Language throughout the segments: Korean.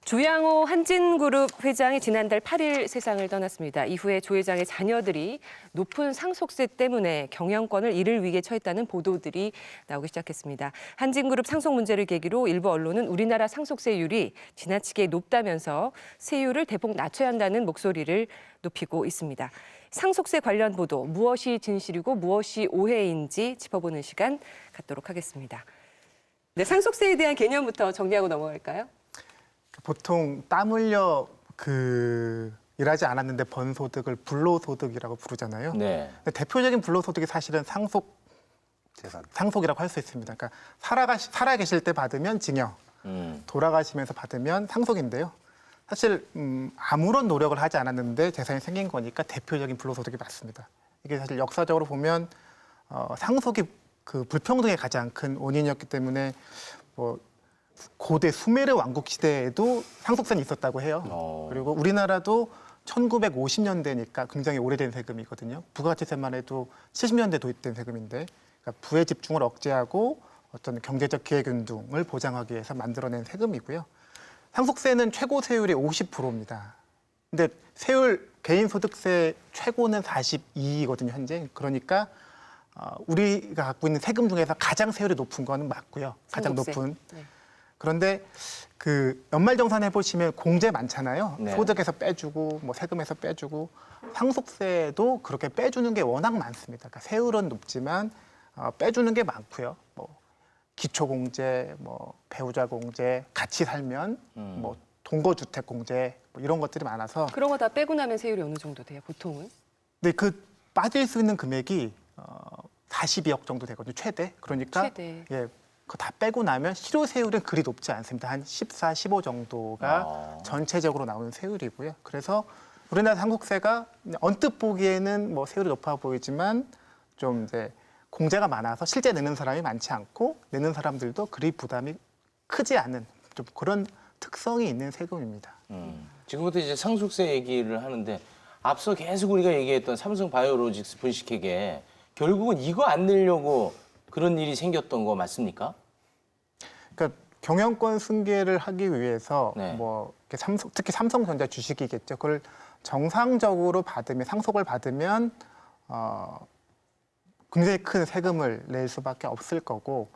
조양호 한진그룹 회장이 지난달 8일 세상을 떠났습니다. 이후에 조 회장의 자녀들이 높은 상속세 때문에 경영권을 잃을 위기에 처했다는 보도들이 나오기 시작했습니다. 한진그룹 상속 문제를 계기로 일부 언론은 우리나라 상속세율이 지나치게 높다면서 세율을 대폭 낮춰야 한다는 목소리를 높이고 있습니다. 상속세 관련 보도, 무엇이 진실이고 무엇이 오해인지 짚어보는 시간 갖도록 하겠습니다. 네, 상속세에 대한 개념부터 정리하고 넘어갈까요? 보통 땀 흘려 일하지 않았는데 번 소득을 불로소득이라고 부르잖아요. 네. 근데 대표적인 불로소득이 사실은 상속이라고 할 수 있습니다. 그러니까 살아 계실 때 받으면 징역, 돌아가시면서 받으면 상속인데요. 사실 아무런 노력을 하지 않았는데 재산이 생긴 거니까 대표적인 불로소득이 맞습니다. 이게 사실 역사적으로 보면 상속이 불평등의 가장 큰 원인이었기 때문에 고대 수메르 왕국 시대에도 상속세는 있었다고 해요. 그리고 우리나라도 1950년대니까 굉장히 오래된 세금이거든요. 부가가치세만 해도 70년대 도입된 세금인데, 그러니까 부의 집중을 억제하고 어떤 경제적 기회균등을 보장하기 위해서 만들어낸 세금이고요. 상속세는 최고 세율이 50%입니다. 근데 개인소득세 최고는 42거든요, 현재. 그러니까 우리가 갖고 있는 세금 중에서 가장 세율이 높은 거는 맞고요. 가장 상속세. 높은. 네. 그런데 연말정산 해보시면 공제 많잖아요. 네. 소득에서 빼주고 세금에서 빼주고 상속세도 그렇게 빼주는 게 워낙 많습니다. 그러니까 세율은 높지만 빼주는 게 많고요. 기초공제, 배우자 공제, 같이 살면 동거주택 공제 이런 것들이 많아서. 그런 거 다 빼고 나면 세율이 어느 정도 돼요, 보통은? 네, 빠질 수 있는 금액이 42억 정도 되거든요, 최대. 그러니까 최대. 예, 그거 다 빼고 나면 실효세율은 그리 높지 않습니다. 한 14, 15 정도가 전체적으로 나오는 세율이고요. 그래서 우리나라 상속세가 언뜻 보기에는 세율이 높아 보이지만 좀 이제 공제가 많아서 실제 내는 사람이 많지 않고 내는 사람들도 그리 부담이 크지 않은 좀 그런 특성이 있는 세금입니다. 지금부터 이제 상속세 얘기를 하는데 앞서 계속 우리가 얘기했던 삼성 바이오로직스 분식회계 결국은 이거 안 내려고 그런 일이 생겼던 거 맞습니까? 그러니까 경영권 승계를 하기 위해서 네. 특히 삼성전자 주식이겠죠. 그걸 정상적으로 상속을 받으면 굉장히 큰 세금을 낼 수밖에 없을 거고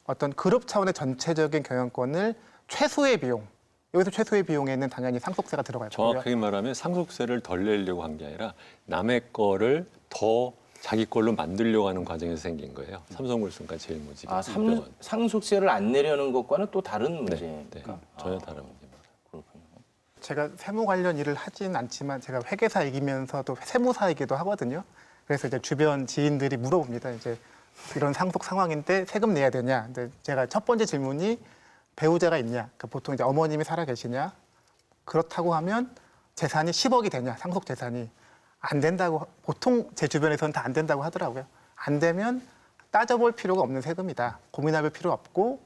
어떤 그룹 차원의 전체적인 경영권을 최소의 비용, 여기서 최소의 비용에는 당연히 상속세가 들어갈 거고요. 정확하게 말하면 상속세를 덜 내려고 한 게 아니라 남의 거를 더 자기 걸로 만들려고 하는 과정에서 생긴 거예요. 삼성물산과 제일모직. 상속세를 안 내려는 것과는 또 다른 문제니까. 네, 전혀 다른 문제입니다. 그렇군요. 제가 세무 관련 일을 하진 않지만 제가 회계사이기면서도 세무사이기도 하거든요. 그래서 이제 주변 지인들이 물어봅니다. 이제 이런 상속 상황인데 세금 내야 되냐? 근데 제가 첫 번째 질문이 배우자가 있냐? 그러니까 보통 이제 어머님이 살아 계시냐? 그렇다고 하면 재산이 10억이 되냐? 상속 재산이 안 된다고 보통 제 주변에서는 다 안 된다고 하더라고요. 안 되면 따져볼 필요가 없는 세금이다. 고민할 필요 없고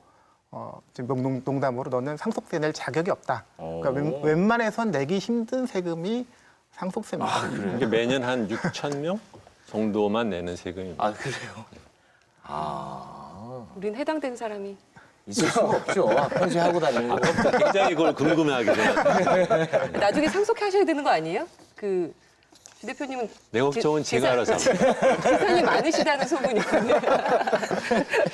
지금 농담으로 너는 상속세 낼 자격이 없다. 그러니까 웬만해선 내기 힘든 세금이 상속세입니다. 이게 매년 한 6천 명 정도만 내는 세금입니다. 아, 그래요? 우린 해당된 사람이. 있을 수가 없죠. 평소에 하고 다니는 거. 굉장히 그걸 궁금해하게 돼요. 나중에 상속하셔야 되는 거 아니에요? 주 대표님은 내 걱정은 제가 알아서 합니다. 재산이 많으시다는 소문이 있는데.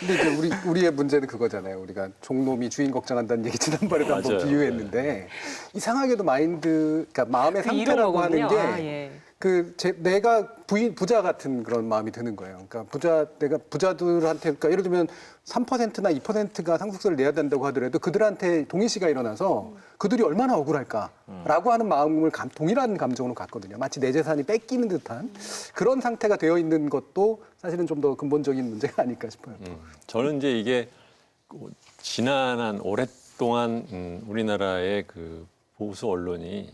근데 이제 우리의 문제는 그거잖아요. 우리가 종놈이 주인 걱정한다는 얘기 지난번에도 한번 맞아요. 비유했는데 이상하게도 그러니까 마음의 이런 상태라고 거군요. 하는 게 아, 예. 내가 부자 같은 그런 마음이 드는 거예요. 그러니까 내가 부자들한테, 그러니까 예를 들면 3%나 2%가 상속세를 내야 된다고 하더라도 그들한테 동일시가 일어나서 그들이 얼마나 억울할까라고 하는 마음을 동일한 감정으로 갖거든요. 마치 내 재산이 뺏기는 듯한 그런 상태가 되어 있는 것도 사실은 좀 더 근본적인 문제가 아닐까 싶어요. 저는 이제 이게 오랫동안 우리나라의 보수 언론이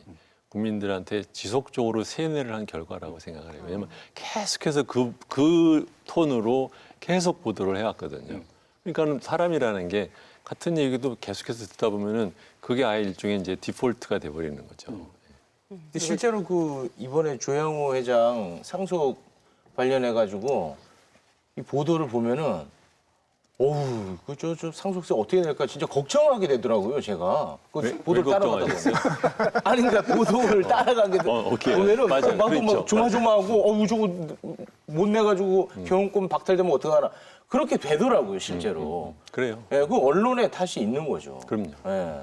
국민들한테 지속적으로 세뇌를 한 결과라고 생각을 해요. 왜냐하면 계속해서 그 톤으로 계속 보도를 해왔거든요. 그러니까 사람이라는 게 같은 얘기도 계속해서 듣다 보면은 그게 아예 일종의 이제 디폴트가 돼버리는 거죠. 근데 실제로 이번에 조양호 회장 상속 관련해 가지고 이 보도를 보면은 어우, 저 상속세 어떻게 낼까 진짜 걱정하게 되더라고요, 제가. 그 왜 보도를 따라가다 걱정하셨어요? 보면. 아니, 그러니까 보도를 따라가게 되면 오케이. 보면은 맞아요. 막 그렇죠. 조마조마하고, 어우, 저거 못 내가지고 경영권 박탈되면 어떡하나. 그렇게 되더라고요, 실제로. 그래요. 예, 그 언론의 탓이 있는 거죠. 그럼요. 예.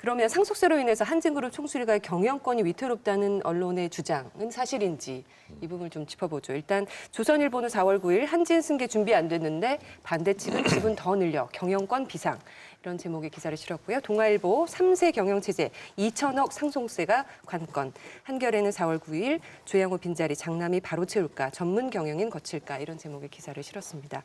그러면 상속세로 인해서 한진그룹 총수리가의 경영권이 위태롭다는 언론의 주장은 사실인지 이 부분을 좀 짚어보죠. 일단 조선일보는 4월 9일 한진 승계 준비 안 됐는데 반대 측은 지분 더 늘려 경영권 비상 이런 제목의 기사를 실었고요. 동아일보 3세 경영체제 2천억 상속세가 관건. 한겨레는 4월 9일 조양호 빈자리 장남이 바로 채울까 전문 경영인 거칠까 이런 제목의 기사를 실었습니다.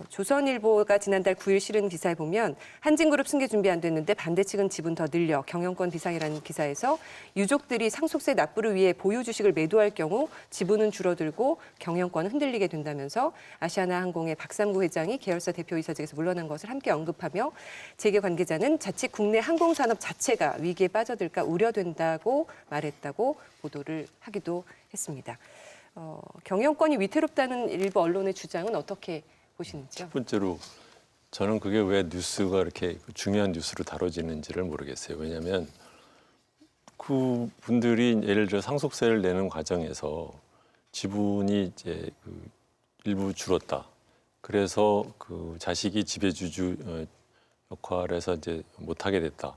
조선일보가 지난달 9일 실은 기사에 보면 한진그룹 승계 준비 안 됐는데 반대 측은 지분 더 늘려 경영권 비상이라는 기사에서 유족들이 상속세 납부를 위해 보유 주식을 매도할 경우 지분은 줄어들고 경영권은 흔들리게 된다면서 아시아나항공의 박삼구 회장이 계열사 대표이사직에서 물러난 것을 함께 언급하며 재계 관계자는 자칫 국내 항공산업 자체가 위기에 빠져들까 우려된다고 말했다고 보도를 하기도 했습니다. 경영권이 위태롭다는 일부 언론의 주장은 어떻게 보시는지요? 첫 번째로 저는 그게 왜 뉴스가 이렇게 중요한 뉴스로 다뤄지는지를 모르겠어요. 왜냐하면 그 분들이 예를 들어 상속세를 내는 과정에서 지분이 이제 그 일부 줄었다. 그래서 그 자식이 지배주주 역할에서 이제 못하게 됐다.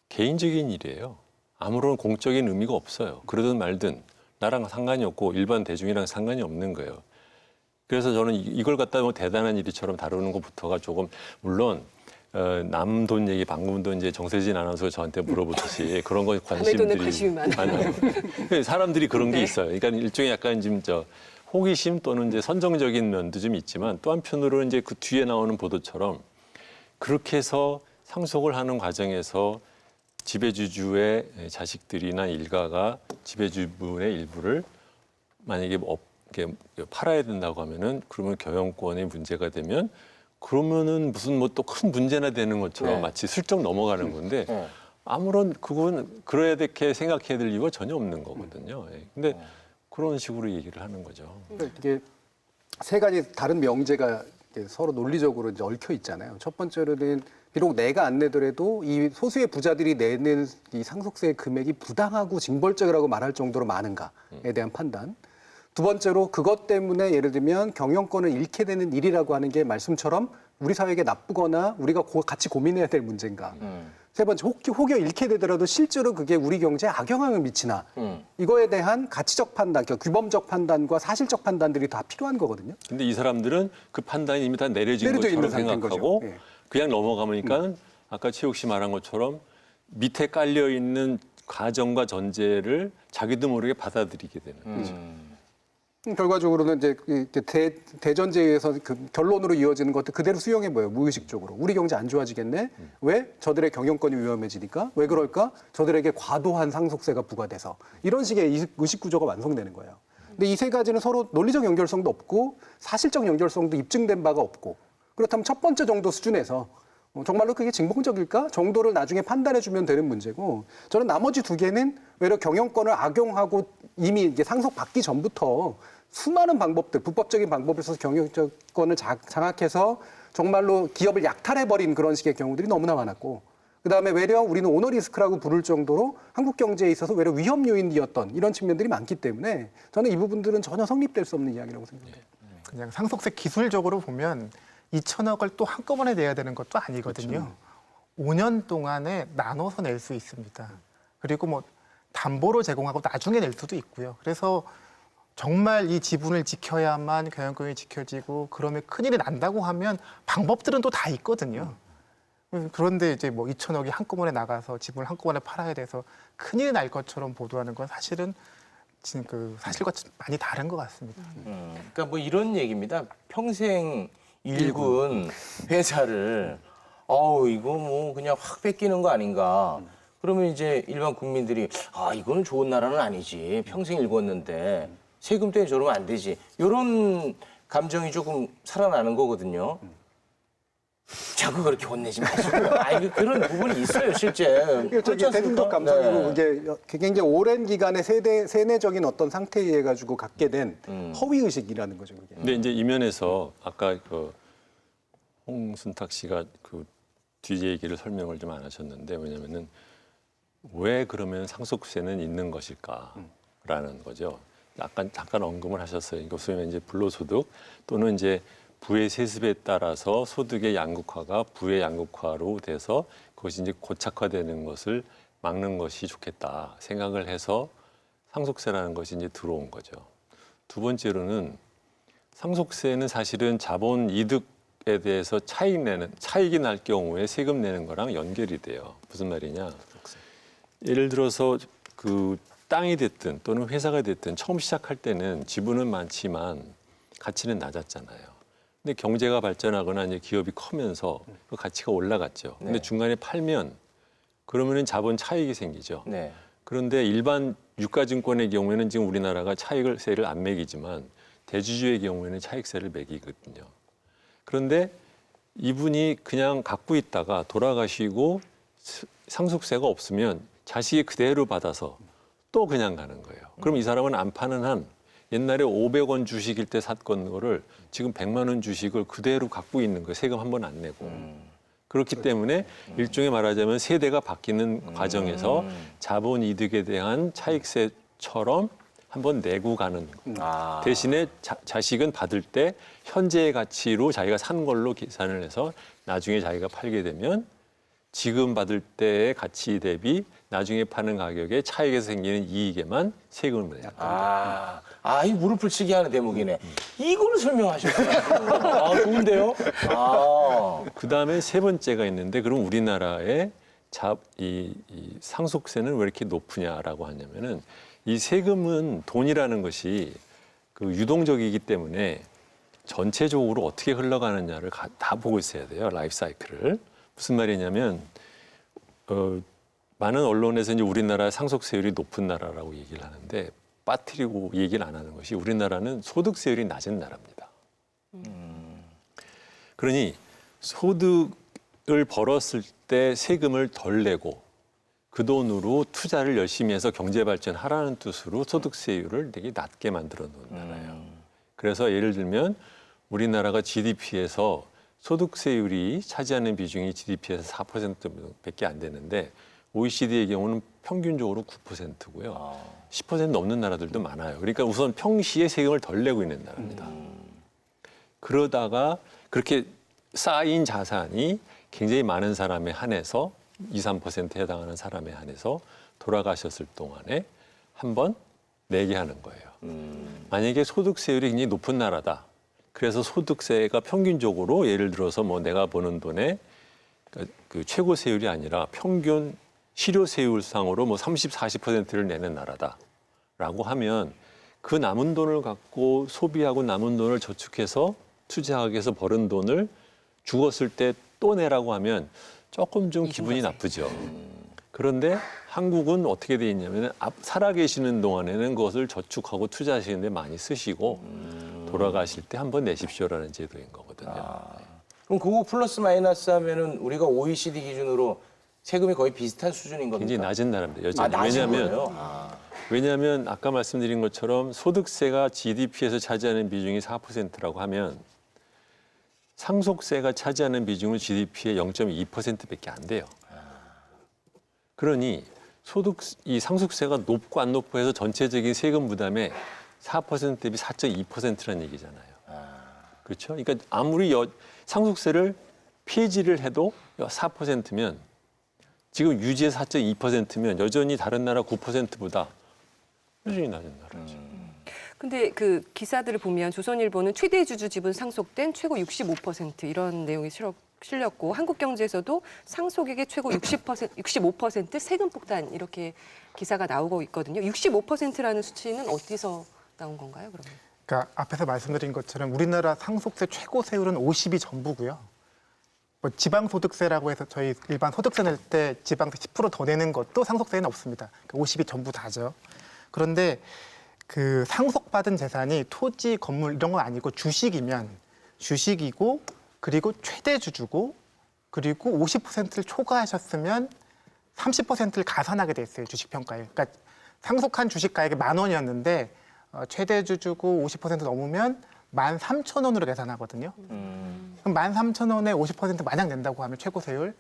개인적인 일이에요. 아무런 공적인 의미가 없어요. 그러든 말든 나랑 상관이 없고 일반 대중이랑 상관이 없는 거예요. 그래서 저는 이걸 갖다 뭐 대단한 일이처럼 다루는 것부터가 조금 물론 남 돈 얘기 방금도 이제 정세진 아나운서가 저한테 물어보듯이 그런 거 남의 돈에 관심들이 관심이 많아요. 사람들이 그런 게 네. 있어요. 그러니까 일종의 약간 지금 호기심 또는 이제 선정적인 면도 좀 있지만 또 한편으로는 이제 그 뒤에 나오는 보도처럼 그렇게 해서 상속을 하는 과정에서 지배주주의 자식들이나 일가가 지배주분의 일부를 만약에 이렇게 팔아야 된다고 하면은 그러면 경영권이 문제가 되면 그러면은 무슨 뭐 또 큰 문제나 되는 것처럼 네. 마치 슬쩍 넘어가는 건데 네. 아무런 그건 그래야 되게 생각해야 될 이유가 전혀 없는 거거든요. 예. 근데 그런 식으로 얘기를 하는 거죠. 그러니까 이게 세 가지 다른 명제가 이렇게 서로 논리적으로 이제 얽혀 있잖아요. 첫 번째로는 비록 내가 안 내더라도 이 소수의 부자들이 내는 이 상속세 금액이 부당하고 징벌적이라고 말할 정도로 많은가에 대한 판단. 두 번째로 그것 때문에 예를 들면 경영권을 잃게 되는 일이라고 하는 게 말씀처럼 우리 사회에게 나쁘거나 우리가 같이 고민해야 될 문제인가. 세 번째, 혹여 잃게 되더라도 실제로 그게 우리 경제에 악영향을 미치나. 이거에 대한 가치적 판단, 그러니까 규범적 판단과 사실적 판단들이 다 필요한 거거든요. 근데 이 사람들은 그 판단이 이미 다 내려진 내려져 있는 것처럼 상태인 생각하고 거죠. 예. 그냥 넘어가니까 아까 최욱 씨 말한 것처럼 밑에 깔려 있는 가정과 전제를 자기도 모르게 받아들이게 되는 거죠. 결과적으로는 이제 대전제에 의해서 그 결론으로 이어지는 것들 그대로 수용해 보여요. 무의식적으로. 우리 경제 안 좋아지겠네? 왜? 저들의 경영권이 위험해지니까? 왜 그럴까? 저들에게 과도한 상속세가 부과돼서. 이런 식의 의식 구조가 완성되는 거예요. 근데 이 세 가지는 서로 논리적 연결성도 없고 사실적 연결성도 입증된 바가 없고 그렇다면 첫 번째 정도 수준에서 정말로 그게 징벌적일까 정도를 나중에 판단해 주면 되는 문제고 저는 나머지 두 개는 외려 경영권을 악용하고 이미 이게 상속받기 전부터 수많은 방법들, 불법적인 방법을 써서 경영권을 장악해서 정말로 기업을 약탈해버린 그런 식의 경우들이 너무나 많았고 그다음에 외려 우리는 오너 리스크라고 부를 정도로 한국 경제에 있어서 외려 위험 요인이었던 이런 측면들이 많기 때문에 저는 이 부분들은 전혀 성립될 수 없는 이야기라고 생각해요. 그냥 상속세 기술적으로 보면 2천억을 또 한꺼번에 내야 되는 것도 아니거든요. 5년 동안에 나눠서 낼 수 있습니다. 그리고 뭐 담보로 제공하고 나중에 낼 수도 있고요. 그래서 정말 이 지분을 지켜야만 경영권이 지켜지고 그러면 큰일이 난다고 하면 방법들은 또 다 있거든요. 그런데 이제 뭐 2천억이 한꺼번에 나가서 지분을 한꺼번에 팔아야 돼서 큰일이 날 것처럼 보도하는 건 사실은 지금 그 사실과 많이 다른 것 같습니다. 그러니까 뭐 이런 얘기입니다. 평생 일군 회사를 이거 뭐 그냥 확 뺏기는 거 아닌가. 그러면 이제 일반 국민들이 이거는 좋은 나라는 아니지. 평생 일궜는데 세금 때문에 저러면 안 되지. 이런 감정이 조금 살아나는 거거든요. 자꾸 그렇게 혼내지 마시고요. 그런 부분이 있어요, 실제. 그렇지 않습니까? 대중적 감성이고 네. 이게 굉장히 오랜 기간의 세뇌적인 어떤 상태에 의해 가지고 갖게 된 허위 의식이라는 거죠. 그게. 근데 이제 이 면에서 아까 홍순탁 씨가 그 뒤에 얘기를 설명을 좀 안 하셨는데 왜냐면은 왜 그러면 상속세는 있는 것일까라는 거죠. 잠깐 언급을 하셨어요. 그러니까 소위 말해 이제 불로소득 또는 이제 부의 세습에 따라서 소득의 양극화가 부의 양극화로 돼서 그것이 이제 고착화되는 것을 막는 것이 좋겠다 생각을 해서 상속세라는 것이 이제 들어온 거죠. 두 번째로는 상속세는 사실은 자본 이득에 대해서 차익이 날 경우에 세금 내는 거랑 연결이 돼요. 무슨 말이냐? 예를 들어서 그 땅이 됐든 또는 회사가 됐든 처음 시작할 때는 지분은 많지만 가치는 낮았잖아요. 근데 경제가 발전하거나 이제 기업이 커면서 그 가치가 올라갔죠. 근데 네. 중간에 팔면 그러면은 자본 차익이 생기죠. 네. 그런데 일반 유가증권의 경우에는 지금 우리나라가 차익세를 안 매기지만 대주주의 경우에는 차익세를 매기거든요. 그런데 이분이 그냥 갖고 있다가 돌아가시고 상속세가 없으면 자식이 그대로 받아서 또 그냥 가는 거예요. 그럼 이 사람은 안 파는 한 옛날에 500원 주식일 때 샀던 거를 지금 100만 원 주식을 그대로 갖고 있는 거예요. 세금 한 번 안 내고. 그렇기 때문에 일종의 말하자면 세대가 바뀌는 과정에서 자본 이득에 대한 차익세처럼 한번 내고 가는 거. 대신에 자식은 받을 때 현재의 가치로 자기가 산 걸로 계산을 해서 나중에 자기가 팔게 되면 지금 받을 때의 가치 대비 나중에 파는 가격에 차익에서 생기는 이익에만 세금을 내요. 이 무릎을 치게 하는 대목이네. 이거를 설명하셨어요. 아, 좋은데요? 아. 그다음에 세 번째가 있는데 그럼 우리나라의 이 상속세는 왜 이렇게 높으냐라고 하냐면은 이 세금은 돈이라는 것이 그 유동적이기 때문에 전체적으로 어떻게 흘러가느냐를 다 보고 있어야 돼요. 라이프 사이클을. 무슨 말이냐면 많은 언론에서 이제 우리나라 상속세율이 높은 나라라고 얘기를 하는데 빠뜨리고 얘기를 안 하는 것이 우리나라는 소득세율이 낮은 나라입니다. 그러니 소득을 벌었을 때 세금을 덜 내고 그 돈으로 투자를 열심히 해서 경제 발전하라는 뜻으로 소득세율을 되게 낮게 만들어 놓은 나라예요. 그래서 예를 들면 우리나라가 GDP에서 소득세율이 차지하는 비중이 GDP에서 4%밖에 안 되는데 OECD의 경우는 평균적으로 9%고요. 10% 넘는 나라들도 많아요. 그러니까 우선 평시에 세금을 덜 내고 있는 나라입니다. 그러다가 그렇게 쌓인 자산이 굉장히 많은 사람에 한해서 2, 3%에 해당하는 사람에 한해서 돌아가셨을 동안에 한번 내게 하는 거예요. 만약에 소득세율이 굉장히 높은 나라다. 그래서 소득세가 평균적으로 예를 들어서 뭐 내가 버는 돈의 그 최고 세율이 아니라 평균 실효세율상으로 뭐 30, 40%를 내는 나라다라고 하면 그 남은 돈을 갖고 소비하고 남은 돈을 저축해서 투자하기 위해서 버는 돈을 죽었을 때 또 내라고 하면 조금 좀 기분이 나쁘죠. 그런데 한국은 어떻게 돼 있냐면 살아계시는 동안에는 그것을 저축하고 투자하시는 데 많이 쓰시고 돌아가실 때 한번 내십시오라는 제도인 거거든요. 그럼 그거 플러스 마이너스 하면은 우리가 OECD 기준으로 세금이 거의 비슷한 수준인 겁니까? 굉장히 낮은 나라입니다. 여전히. 낮은 왜냐하면 거예요? 왜냐하면 아까 말씀드린 것처럼 소득세가 GDP에서 차지하는 비중이 4%라고 하면 상속세가 차지하는 비중은 GDP의 0.2%밖에 안 돼요. 그러니 이 상속세가 높고 안 높고 해서 전체적인 세금 부담의 4% 대비 4.2%라는 얘기잖아요. 그렇죠? 그러니까 아무리 상속세를 폐지를 해도 4%면 지금 유지의 4.2%면 여전히 다른 나라 9%보다 여전히 낮은 나라죠. 근데 그 기사들을 보면 조선일보는 최대 주주 지분 상속된 최고 65% 이런 내용이 실렸고 한국경제에서도 상속액의 최고 65% 세금 폭탄 이렇게 기사가 나오고 있거든요. 65%라는 수치는 어디서 나온 건가요, 그러면? 그러니까 앞에서 말씀드린 것처럼 우리나라 상속세 최고 세율은 50이 전부고요. 뭐 지방소득세라고 해서 저희 일반 소득세 낼 때 지방세 10% 더 내는 것도 상속세에는 없습니다. 그러니까 50이 전부 다죠. 그런데 그 상속받은 재산이 토지, 건물 이런 건 아니고 주식이면 주식이고 그리고 최대 주주고 그리고 50%를 초과하셨으면 30%를 가산하게 돼 있어요. 주식평가에. 그러니까 상속한 주식 가액이 10,000원이었는데 최대 주주고 50% 넘으면 13,000원으로 계산하거든요. 그럼 13,000원에 50% 만약 낸다고 하면 최고세율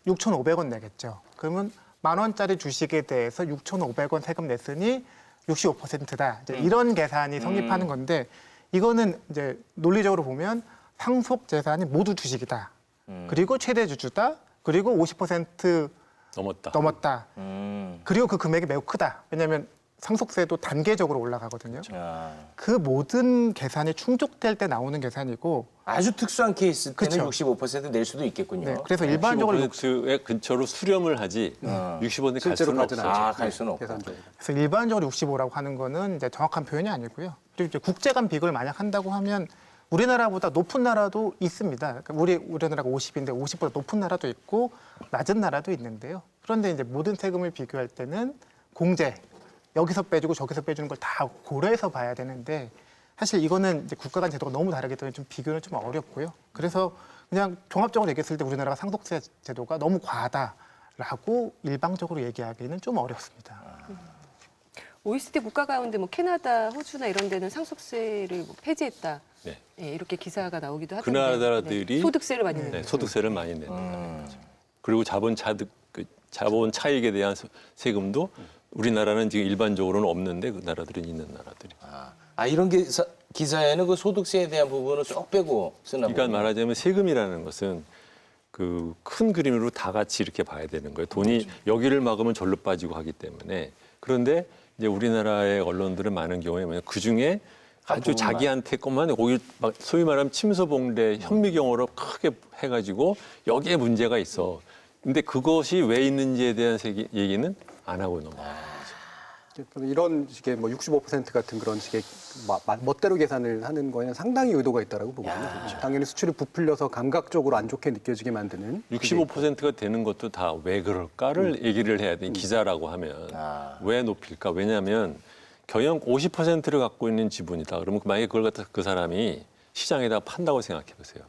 6,500원 내겠죠. 그러면 10,000원짜리 주식에 대해서 6,500원 세금 냈으니 65%다. 이제 이런 계산이 성립하는 건데 이거는 이제 논리적으로 보면 상속 재산이 모두 주식이다. 그리고 최대 주주다. 그리고 50% 넘었다. 그리고 그 금액이 매우 크다. 왜냐하면 상속세도 단계적으로 올라가거든요. 아, 그 모든 계산이 충족될 때 나오는 계산이고 아주 특수한 케이스 때는 그쵸. 65%낼 수도 있겠군요. 네, 그래서 일반적으로 65%의 근처로 수렴을 하지 60%갈 실제로 수는 가진 없어요. 않죠. 아, 갈 수는 없고. 계산적으로. 그래서 일반적으로 65라고 하는 거는 이제 정확한 표현이 아니고요. 그리고 이제 국제 간 비교를 만약 한다고 하면 우리나라보다 높은 나라도 있습니다. 그러니까 우리나라가 50인데 50보다 높은 나라도 있고 낮은 나라도 있는데요. 그런데 이제 모든 세금을 비교할 때는 공제 여기서 빼주고 저기서 빼주는 걸 다 고려해서 봐야 되는데 사실 이거는 이제 국가 간 제도가 너무 다르기 때문에 좀 비교는 좀 어렵고요. 그래서 그냥 종합적으로 얘기했을 때 우리나라가 상속세 제도가 너무 과하다라고 일방적으로 얘기하기는 좀 어렵습니다. OECD 국가 가운데 뭐 캐나다, 호주나 이런 데는 상속세를 뭐 폐지했다. 네. 예, 이렇게 기사가 나오기도 그 하던데. 나라들이 소득세를 많이 내는. 네, 소득세를 많이 낸다는 거죠. 그리고 자본 차익에 대한 세금도 우리나라는 지금 일반적으로는 없는데 그 나라들은 있는 나라들이. 아, 이런 기사에는 그 소득세에 대한 부분을 쏙 빼고 쓰나 그러니까 보군요. 말하자면 세금이라는 것은 그 큰 그림으로 다 같이 이렇게 봐야 되는 거예요. 돈이 여기를 막으면 절로 빠지고 하기 때문에. 그런데 이제 우리나라의 언론들은 많은 경우에 뭐냐 그 중에 한 아주 부분만. 자기한테 것만 거기 막 소위 말하면 침소봉대 현미경으로 크게 해가지고 여기에 문제가 있어. 근데 그것이 왜 있는지에 대한 얘기는 안 하고 넘어가요. 이런 식의 뭐 65% 같은 그런 식의 멋대로 계산을 하는 거에는 상당히 의도가 있다라고 보거든요. 당연히 수출이 부풀려서 감각적으로 안 좋게 느껴지게 만드는 65%가 되는 것도 다 왜 그럴까를 얘기를 해야 돼. 기자라고 하면 왜 높일까? 왜냐하면 경영 50%를 갖고 있는 지분이다. 그러면 만약에 그걸 갖다 그 사람이 시장에다 판다고 생각해 보세요.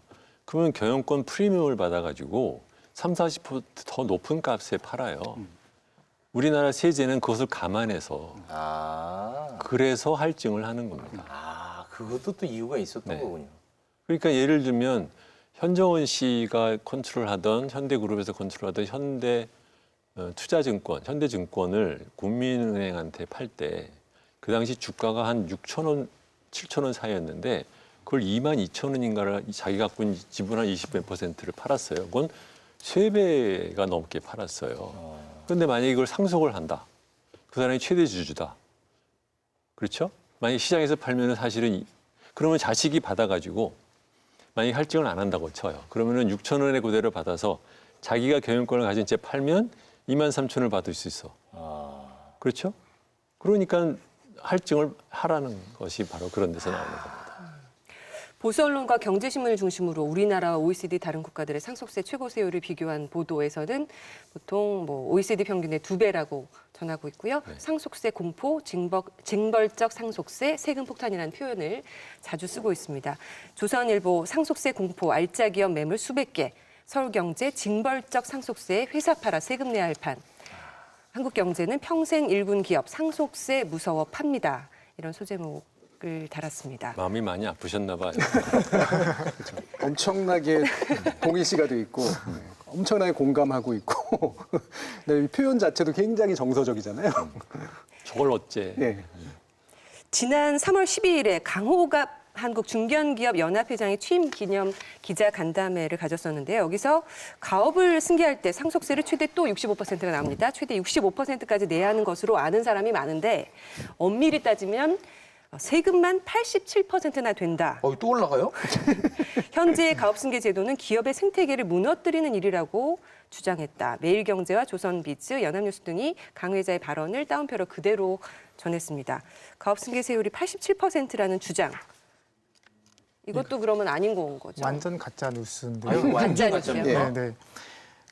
그러면 경영권 프리미엄을 받아가지고 30-40%더 높은 값에 팔아요. 우리나라 세제는 그것을 감안해서 그래서 할증을 하는 겁니다. 아, 그것도 또 이유가 있었던 네. 거군요. 그러니까 예를 들면 현정원 씨가 컨트롤하던 현대그룹에서 컨트롤하던 투자증권, 현대증권을 국민은행한테 팔 때 그 당시 주가가 한 6,000원, 7,000원 사이였는데 그걸 22,000원인가를 자기 갖고 있는 지분 한 20%를 팔았어요. 그건 3배가 넘게 팔았어요. 그런데 만약에 이걸 상속을 한다. 그 사람이 최대 주주다. 그렇죠? 만약에 시장에서 팔면은 사실은 그러면 자식이 받아가지고 만약에 할증을 안 한다고 쳐요. 그러면은 6,000원에 그대로 받아서 자기가 경영권을 가진 채 팔면 23,000원을 받을 수 있어. 그렇죠? 그러니까 할증을 하라는 것이 바로 그런 데서 나오는 겁니다. 보수 언론과 경제신문을 중심으로 우리나라와 OECD 다른 국가들의 상속세 최고세율을 비교한 보도에서는 보통 뭐 OECD 평균의 2배라고 전하고 있고요. 상속세 공포, 징벌적 상속세, 세금 폭탄이라는 표현을 자주 쓰고 있습니다. 조선일보 상속세 공포, 알짜 기업 매물 수백 개, 서울경제 징벌적 상속세 회사 팔아 세금 내야 할 판, 한국경제는 평생 일군 기업 상속세 무서워 팝니다. 이런 소제목을 달았습니다. 마음이 많이 아프셨나 봐요. 엄청나게 동의시가 돼 있고 엄청나게 공감하고 있고 네, 이 표현 자체도 굉장히 정서적이잖아요. 저걸 어째. 네. 지난 3월 12일에 강호갑 한국중견기업연합회장의 취임 기념 기자 간담회를 가졌었는데요. 여기서 가업을 승계할 때 상속세를 최대 또 65%가 나옵니다. 최대 65%까지 내야 하는 것으로 아는 사람이 많은데 엄밀히 따지면 세금만 87%나 된다. 또 올라가요? 현재의 가업승계 제도는 기업의 생태계를 무너뜨리는 일이라고 주장했다. 매일경제와 조선비즈, 연합뉴스 등이 강 회자의 발언을 따옴표로 그대로 전했습니다. 가업승계 세율이 87%라는 주장. 이것도 그러면 아닌 건 거죠? 완전 가짜 뉴스인데요. 완전 가짜뉴스요? 가짜입니다. 네, 네.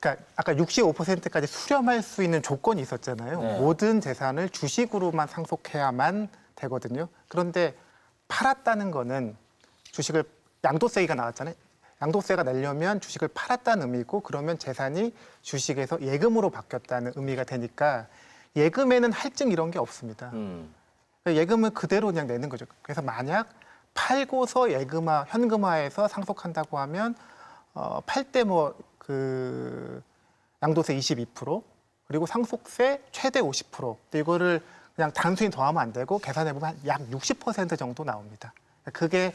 그러니까 아까 65%까지 수렴할 수 있는 조건이 있었잖아요. 네. 모든 재산을 주식으로만 상속해야만 되거든요. 그런데 팔았다는 거는 주식을 양도세가 나왔잖아요. 양도세가 내려면 주식을 팔았다는 의미고 그러면 재산이 주식에서 예금으로 바뀌었다는 의미가 되니까 예금에는 할증 이런 게 없습니다. 예금을 그대로 그냥 내는 거죠. 그래서 만약 팔고서 현금화해서 상속한다고 하면 팔 때 양도세 22% 그리고 상속세 최대 50%. 근데 이거를 그냥 단순히 더하면 안 되고 계산해 보면 약 60% 정도 나옵니다. 그게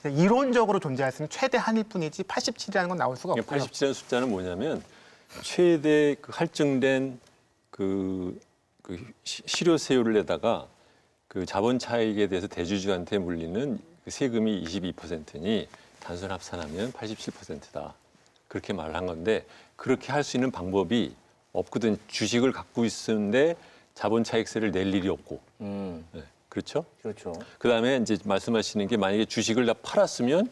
이론적으로 존재할 수 있는 최대 한일 뿐이지 87이라는 건 나올 수가 없고요. 87이라는 숫자는 뭐냐면 최대 그 할증된 실효세율을 내다가 그 자본 차익에 대해서 대주주한테 물리는 그 세금이 22%니 단순 합산하면 87%다. 그렇게 말을 한 건데 그렇게 할 수 있는 방법이 없거든. 주식을 갖고 있는데 자본 차익세를 낼 일이 없고. 네, 그렇죠? 그렇죠. 그다음에 이제 말씀하시는 게 만약에 주식을 다 팔았으면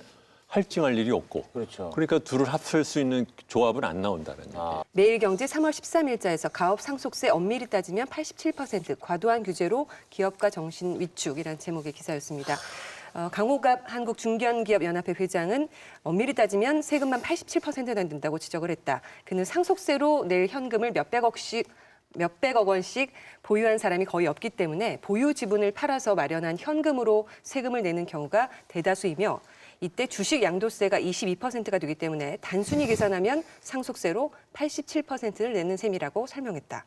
할증할 일이 없고. 그렇죠. 그러니까 둘을 합칠 수 있는 조합은 안 나온다는 얘기예요. 매일경제 3월 13일자에서 가업 상속세 엄밀히 따지면 87% 과도한 규제로 기업가 정신 위축이라는 제목의 기사였습니다. 강호갑 한국중견기업연합회 회장은 엄밀히 따지면 세금만 87%나 낸다고 지적을 했다. 그는 상속세로 낼 현금을 몇백억 원씩 보유한 사람이 거의 없기 때문에 보유 지분을 팔아서 마련한 현금으로 세금을 내는 경우가 대다수이며 이때 주식 양도세가 22%가 되기 때문에 단순히 계산하면 상속세로 87%를 내는 셈이라고 설명했다.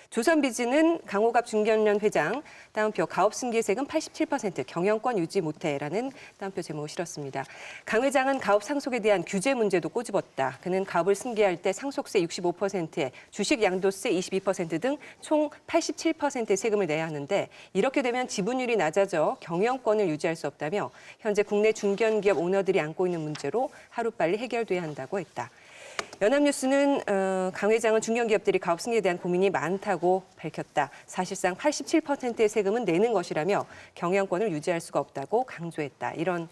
조선비즈는 강호갑 중견연 회장, 따옴표 가업 승계세금 87% 경영권 유지 못해라는 따옴표 제목을 실었습니다. 강 회장은 가업 상속에 대한 규제 문제도 꼬집었다. 그는 가업을 승계할 때 상속세 65%에 주식 양도세 22% 등 총 87%의 세금을 내야 하는데 이렇게 되면 지분율이 낮아져 경영권을 유지할 수 없다며 현재 국내 중견기업 오너들이 안고 있는 문제로 하루빨리 해결돼야 한다고 했다. 연합뉴스는 강 회장은 중견기업들이 가업 승계에 대한 고민이 많다고 밝혔다. 사실상 87%의 세금은 내는 것이라며 경영권을 유지할 수가 없다고 강조했다. 이런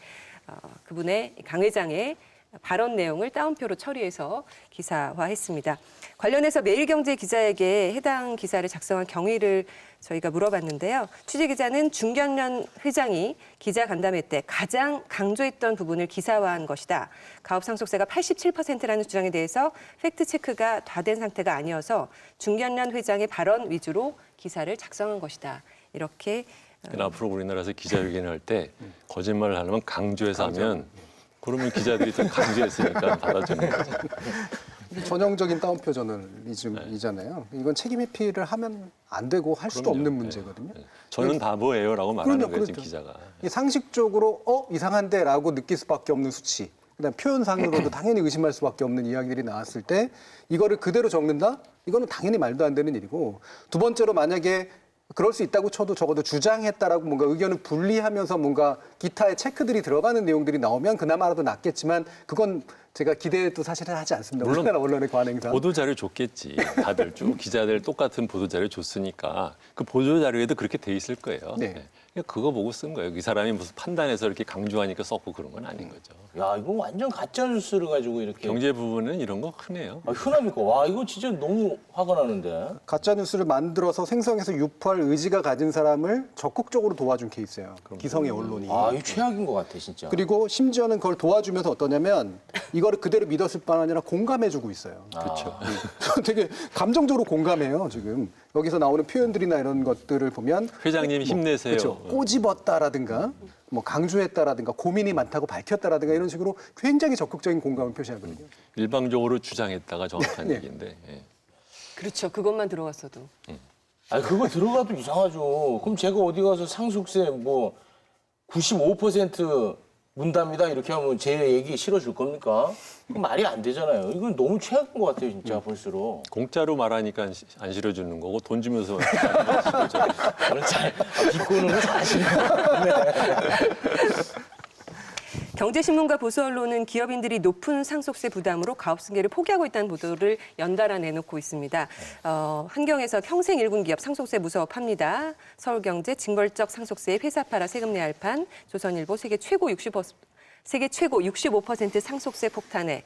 그분의 강 회장의 발언 내용을 따옴표로 처리해서 기사화했습니다. 관련해서 매일경제 기자에게 해당 기사를 작성한 경위를 저희가 물어봤는데요. 취재기자는 중견연 회장이 기자 간담회 때 가장 강조했던 부분을 기사화한 것이다. 가업 상속세가 87%라는 주장에 대해서 팩트체크가 다 된 상태가 아니어서 중견연 회장의 발언 위주로 기사를 작성한 것이다. 이렇게 그러니까 앞으로 우리나라에서 기자회견을 할 때 거짓말을 하려면 강조해서 하면 그러면 기자들이 좀 강조했으니까 받아주는 거죠. 전형적인 따옴표 저널리즘이잖아요. 이건 책임 회피를 하면 안 되고 할 수도 그럼요. 없는 네. 문제거든요. 네. 저는 바보예요라고 말하는 그럼요, 거예요, 지금 그렇죠. 기자가. 이게 상식적으로 이상한데라고 느낄 수밖에 없는 수치. 그다음 표현상으로도 당연히 의심할 수밖에 없는 이야기들이 나왔을 때 이거를 그대로 적는다? 이거는 당연히 말도 안 되는 일이고 두 번째로 만약에 그럴 수 있다고 쳐도 적어도 주장했다라고 뭔가 의견을 분리하면서 뭔가 기타의 체크들이 들어가는 내용들이 나오면 그나마라도 낫겠지만 그건 제가 기대도 사실은 하지 않습니다. 물론 우리나라 언론의 관행상. 보도자료 줬겠지. 다들 쭉 기자들 똑같은 보도자료 줬으니까 그 보도자료에도 그렇게 돼 있을 거예요. 네. 네. 그거 보고 쓴 거예요. 이 사람이 무슨 판단해서 이렇게 강조하니까 썼고 그런 건 아닌 거죠. 야, 이거 완전 가짜 뉴스를 가지고 이렇게 경제 부분은 이런 거 흔해요. 흔합니까? 와, 이거 진짜 너무 화가 나는데. 가짜 뉴스를 만들어서 생성해서 유포할 의지가 가진 사람을 적극적으로 도와준 케이스예요. 기성의 언론이. 아, 이거 최악인 것 같아, 진짜. 그리고 심지어는 그걸 도와주면서 어떠냐면 이거를 그대로 믿었을 뿐 아니라 공감해주고 있어요. 그렇죠. 되게 감정적으로 공감해요, 지금. 여기서 나오는 표현들이나 이런 것들을 보면 회장님 힘내세요. 그렇죠. 꼬집었다라든가 뭐 강조했다라든가 고민이 많다고 밝혔다라든가 이런 식으로 굉장히 적극적인 공감을 표시하거든요. 일방적으로 주장했다가 정확한 네. 얘기인데. 예. 그렇죠. 그것만 들어갔어도. 아니, 그거 들어가도 이상하죠. 그럼 제가 어디 가서 상속세 95% 문답니다 이렇게 하면 제 얘기 실어줄 겁니까? 그건 말이 안 되잖아요. 이건 너무 최악인 것 같아요, 진짜 볼수록. 공짜로 말하니까 안 실어주는 거고 돈 주면서 실어줘요. 비꼬는 거 사실은. 경제신문과 보수언론은 기업인들이 높은 상속세 부담으로 가업승계를 포기하고 있다는 보도를 연달아 내놓고 있습니다. 한경에서 평생 일군 기업 상속세 무서워합니다. 서울경제 징벌적 상속세에 회사 팔아 세금 내야 할 판, 조선일보 세계 최고 65% 상속세 폭탄에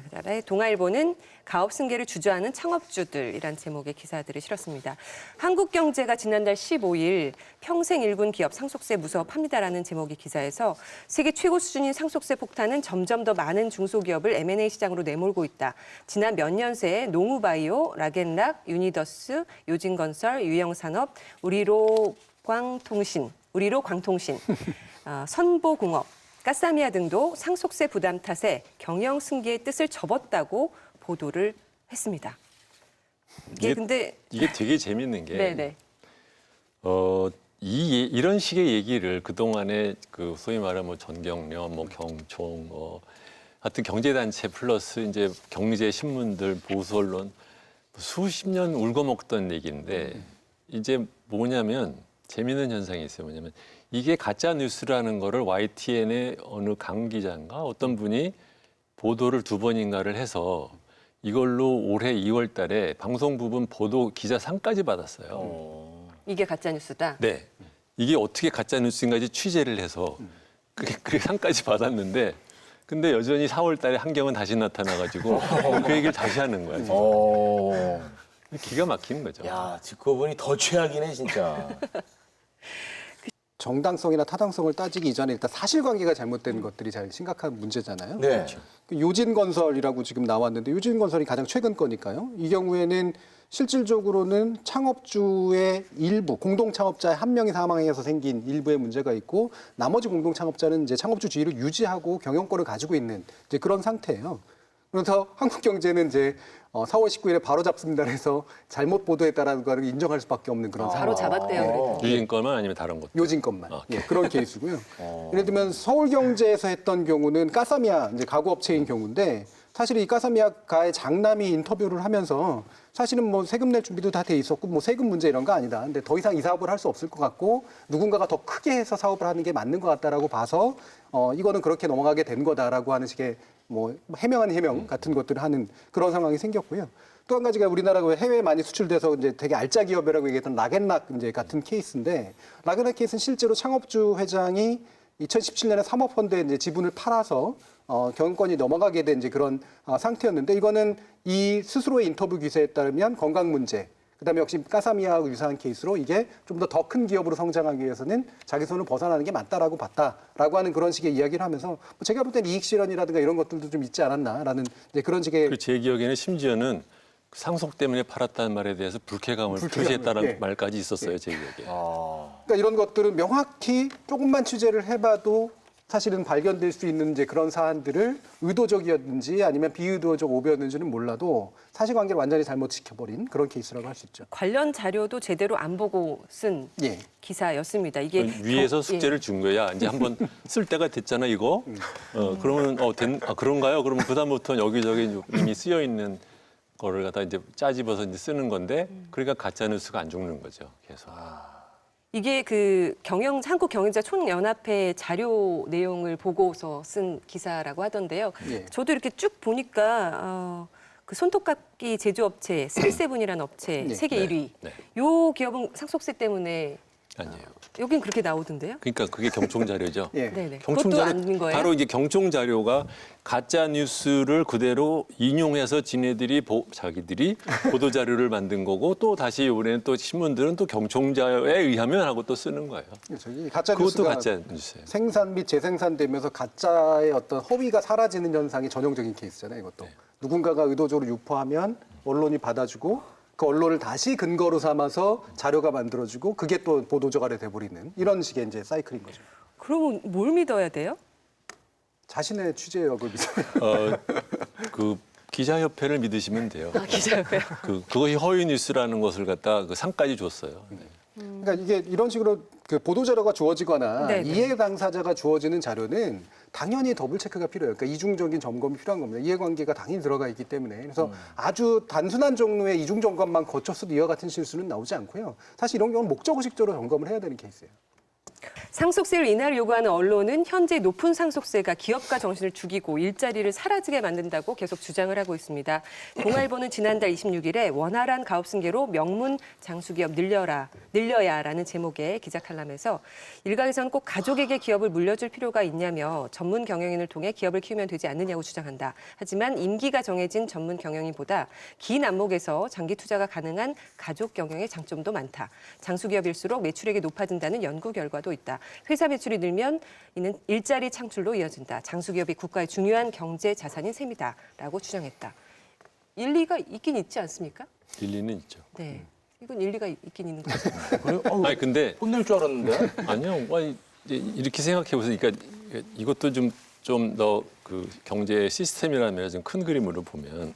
그다음에 동아일보는 가업 승계를 주저하는 창업주들이란 제목의 기사들을 실었습니다. 한국경제가 지난달 15일 평생 일군 기업 상속세 무서워합니다라는 제목의 기사에서 세계 최고 수준인 상속세 폭탄은 점점 더 많은 중소기업을 M&A 시장으로 내몰고 있다. 지난 몇 년 새에 농우바이오, 락앤락, 유니더스, 요진건설, 유영산업, 우리로 광통신 선보공업, 가사미아 등도 상속세 부담 탓에 경영 승계의 뜻을 접었다고 보도를 했습니다. 이게 근데 이게 되게 재밌는 게 네네. 이런 식의 얘기를 그동안에 그 소위 말하는 뭐 전경련, 뭐 경총, 하여튼 경제단체 플러스 이제 경제 신문들, 보수 언론 수십 년 울고 먹던 얘기인데 이제 뭐냐면 재미있는 현상이 있어요. 뭐냐면 이게 가짜 뉴스라는 거를 YTN의 어느 강 기자인가 어떤 분이 보도를 2번인가를 해서 이걸로 올해 2월 달에 방송 부분 보도 기자상까지 받았어요. 이게 가짜 뉴스다. 네. 이게 어떻게 가짜 뉴스인가지 취재를 해서 그게 상까지 받았는데 근데 여전히 4월 달에 한경은 다시 나타나가지고 그 얘기를 다시 하는 거예요. 기가 막히는 거죠. 야, 듣고 보니 더 최악이네, 진짜. 정당성이나 타당성을 따지기 이전에 일단 사실관계가 잘못된 것들이 제일 심각한 문제잖아요. 네. 그 요진건설이라고 지금 나왔는데 요진건설이 가장 최근 거니까요. 이 경우에는 실질적으로는 창업주의 일부, 공동 창업자의 한 명이 사망해서 생긴 일부의 문제가 있고 나머지 공동 창업자는 이제 창업주 지위를 유지하고 경영권을 가지고 있는 이제 그런 상태예요. 그래서 한국경제는 이제 4월 19일에 바로 잡습니다 해서 잘못 보도했다라는 걸 인정할 수밖에 없는 그런 바로 잡았대요. 그래도. 유진 거만 아니면 다른 것도. 요진 것만. 예, 그런 케이스고요. 예를 들면 서울경제에서 했던 경우는 가사미아 이제 가구업체인 경우인데 사실 이 가사미아가의 장남이 인터뷰를 하면서 사실은 뭐 세금 낼 준비도 다 돼 있었고 뭐 세금 문제 이런 거 아니다. 근데 더 이상 이 사업을 할 수 없을 것 같고 누군가가 더 크게 해서 사업을 하는 게 맞는 것 같다라고 봐서 이거는 그렇게 넘어가게 된 거다라고 하는 식의 뭐 해명한 해명 같은 것들을 하는 그런 상황이 생겼고요. 또 한 가지가 우리나라가 해외에 많이 수출돼서 이제 되게 알짜 기업이라고 얘기했던 락앤락 이제 같은 케이스인데 락앤락 케이스는 실제로 창업주 회장이 2017년에 사모펀드에 이제 지분을 팔아서 경영권이 넘어가게 된 이제 그런 상태였는데 이거는 이 스스로의 인터뷰 기사에 따르면 건강 문제, 그다음에 역시 가사미아하고 유사한 케이스로 이게 좀 더 큰 기업으로 성장하기 위해서는 자기 손을 벗어나는 게 맞다라고 봤다라고 하는 그런 식의 이야기를 하면서 뭐 제가 볼 때는 이익 실현이라든가 이런 것들도 좀 있지 않았나라는 이제 그런 식의 그리고 제 기억에는 심지어는 상속 때문에 팔았다는 말에 대해서 불쾌감을 표시했다는 예. 말까지 있었어요, 제 기억에. 그러니까 이런 것들은 명확히 조금만 취재를 해봐도 사실은 발견될 수 있는 이제 그런 사안들을 의도적이었는지 아니면 비의도적 오보였는지는 몰라도 사실관계를 완전히 잘못 지켜버린 그런 케이스라고 할 수 있죠. 관련 자료도 제대로 안 보고 쓴 예. 기사였습니다. 이게 위에서 예. 숙제를 준 거야. 이제 한번 쓸 때가 됐잖아, 이거. 그러면 그런가요? 그러면 그다음부터는 여기저기 이미 쓰여 있는 거를 갖다 이제 짜집어서 이제 쓰는 건데, 그러니까 가짜 뉴스가 안 죽는 거죠, 계속. 이게 그 한국 경영자 총연합회 자료 내용을 보고서 쓴 기사라고 하던데요. 예. 저도 이렇게 쭉 보니까 그 손톱깎이 제조업체 스리세븐이라는 업체 네. 세계 네. 1위. 네. 요 기업은 상속세 때문에 아니에요. 여긴 그렇게 나오던데요. 그러니까 그게 경총 자료죠. 예. 네네. 경총 그것도 자료 아닌 거예요? 바로 이제 경총 자료가 가짜 뉴스를 그대로 인용해서 지네들이 자기들이 보도 자료를 만든 거고 또 다시 이번에는 또 신문들은 또 경총 자료에 의하면 하고 또 쓰는 거예요. 저기 가짜 그것도 뉴스가 가짜 뉴스예요. 생산 및 재생산되면서 가짜의 어떤 허위가 사라지는 현상이 전형적인 케이스잖아요. 이것도 누군가가 의도적으로 유포하면 언론이 받아주고 그 언론을 다시 근거로 삼아서 자료가 만들어지고 그게 또 보도저갈이 돼버리는 이런 식의 이제 사이클인 거죠. 그러면 뭘 믿어야 돼요? 자신의 취재력을 믿어요. 그 기자협회를 믿으시면 돼요. 기자협회요? 그것이 허위 뉴스라는 것을 갖다 그 상까지 줬어요. 네. 그러니까 이게 이런 식으로 그 보도 자료가 주어지거나 네네. 이해 당사자가 주어지는 자료는 당연히 더블 체크가 필요해요. 그러니까 이중적인 점검이 필요한 겁니다. 이해관계가 당연히 들어가 있기 때문에 그래서 아주 단순한 종류의 이중 점검만 거쳤어도 이와 같은 실수는 나오지 않고요. 사실 이런 경우는 목적의식적으로 점검을 해야 되는 케이스예요. 상속세를 인하를 요구하는 언론은 현재 높은 상속세가 기업가 정신을 죽이고 일자리를 사라지게 만든다고 계속 주장을 하고 있습니다. 동아일보는 지난달 26일에 원활한 가업 승계로 명문 장수기업 늘려야라는 제목의 기자 칼럼에서 일각에서는 꼭 가족에게 기업을 물려줄 필요가 있냐며 전문 경영인을 통해 기업을 키우면 되지 않느냐고 주장한다. 하지만 임기가 정해진 전문 경영인보다 긴 안목에서 장기 투자가 가능한 가족 경영의 장점도 많다. 장수기업일수록 매출액이 높아진다는 연구 결과도 있다. 회사 매출이 늘면 이는 일자리 창출로 이어진다. 장수기업이 국가의 중요한 경제 자산인 셈이다라고 주장했다. 일리가 있긴 있지 않습니까? 일리는 있죠. 네, 이건 일리가 있긴 있는 거죠. 그래요? 아니 근데 혼낼 줄 알았는데. 아니요. 아니, 이제 이렇게 생각해 보세요. 그러니까 이것도 좀 더 그 경제 시스템이라면 좀 큰 그림으로 보면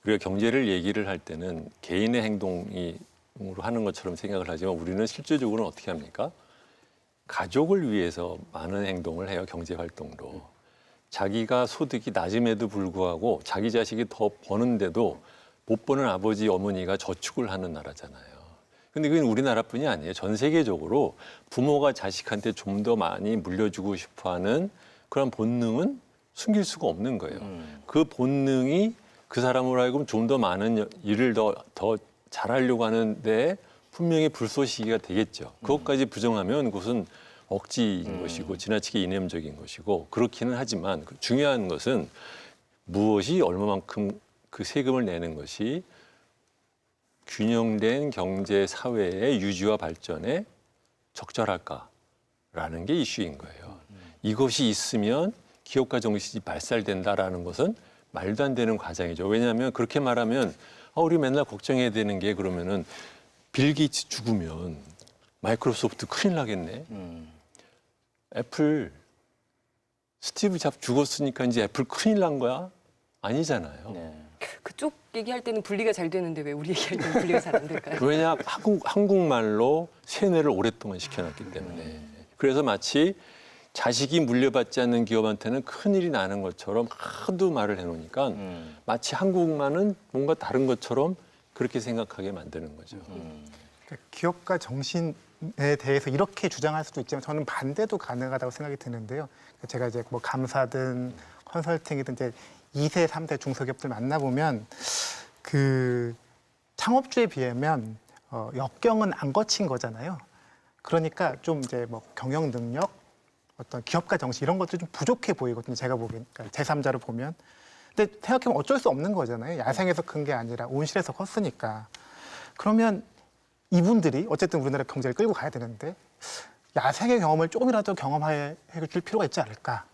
우리가 경제를 얘기를 할 때는 개인의 행동으로 하는 것처럼 생각을 하지만 우리는 실질적으로는 어떻게 합니까? 가족을 위해서 많은 행동을 해요. 경제 활동으로. 자기가 소득이 낮음에도 불구하고 자기 자식이 더 버는데도 못 버는 아버지 어머니가 저축을 하는 나라잖아요. 근데 그건 우리나라뿐이 아니에요. 전 세계적으로 부모가 자식한테 좀 더 많이 물려주고 싶어하는 그런 본능은 숨길 수가 없는 거예요. 그 본능이 그 사람으로 하여금 좀 더 많은 일을 더 잘하려고 하는데 분명히 불쏘시개가 되겠죠. 그것까지 부정하면 그것은 억지인 것이고 지나치게 이념적인 것이고 그렇기는 하지만 중요한 것은 무엇이 얼마만큼 그 세금을 내는 것이 균형된 경제 사회의 유지와 발전에 적절할까라는 게 이슈인 거예요. 이것이 있으면 기업가 정신이 발달된다라는 것은 말도 안 되는 과정이죠. 왜냐하면 그렇게 말하면 우리 맨날 걱정해야 되는 게 그러면은 빌 게이츠 죽으면 마이크로소프트 큰일 나겠네. 애플 스티브 잡 죽었으니까 이제 애플 큰일 난 거야? 아니잖아요. 네. 그쪽 얘기할 때는 분리가 잘 되는데 왜 우리 얘기할 때는 분리가 잘 안 될까요? 왜냐 한국말로 세뇌를 오랫동안 시켜놨기 때문에. 그래서 마치 자식이 물려받지 않는 기업한테는 큰일이 나는 것처럼 하도 말을 해놓으니까 마치 한국만은 뭔가 다른 것처럼 그렇게 생각하게 만드는 거죠. 그러니까 기업가 정신에 대해서 이렇게 주장할 수도 있지만 저는 반대도 가능하다고 생각이 드는데요. 제가 이제 뭐 감사든 컨설팅이든 이제 2세, 3세 중소기업들 만나보면 그 창업주에 비하면 역경은 안 거친 거잖아요. 그러니까 좀 이제 뭐 경영 능력, 어떤 기업가 정신 이런 것도 좀 부족해 보이거든요. 제가 보기엔 그러니까 제3자로 보면. 근데 생각해보면 어쩔 수 없는 거잖아요. 야생에서 큰 게 아니라 온실에서 컸으니까. 그러면 이분들이 어쨌든 우리나라 경제를 끌고 가야 되는데 야생의 경험을 조금이라도 경험해 줄 필요가 있지 않을까.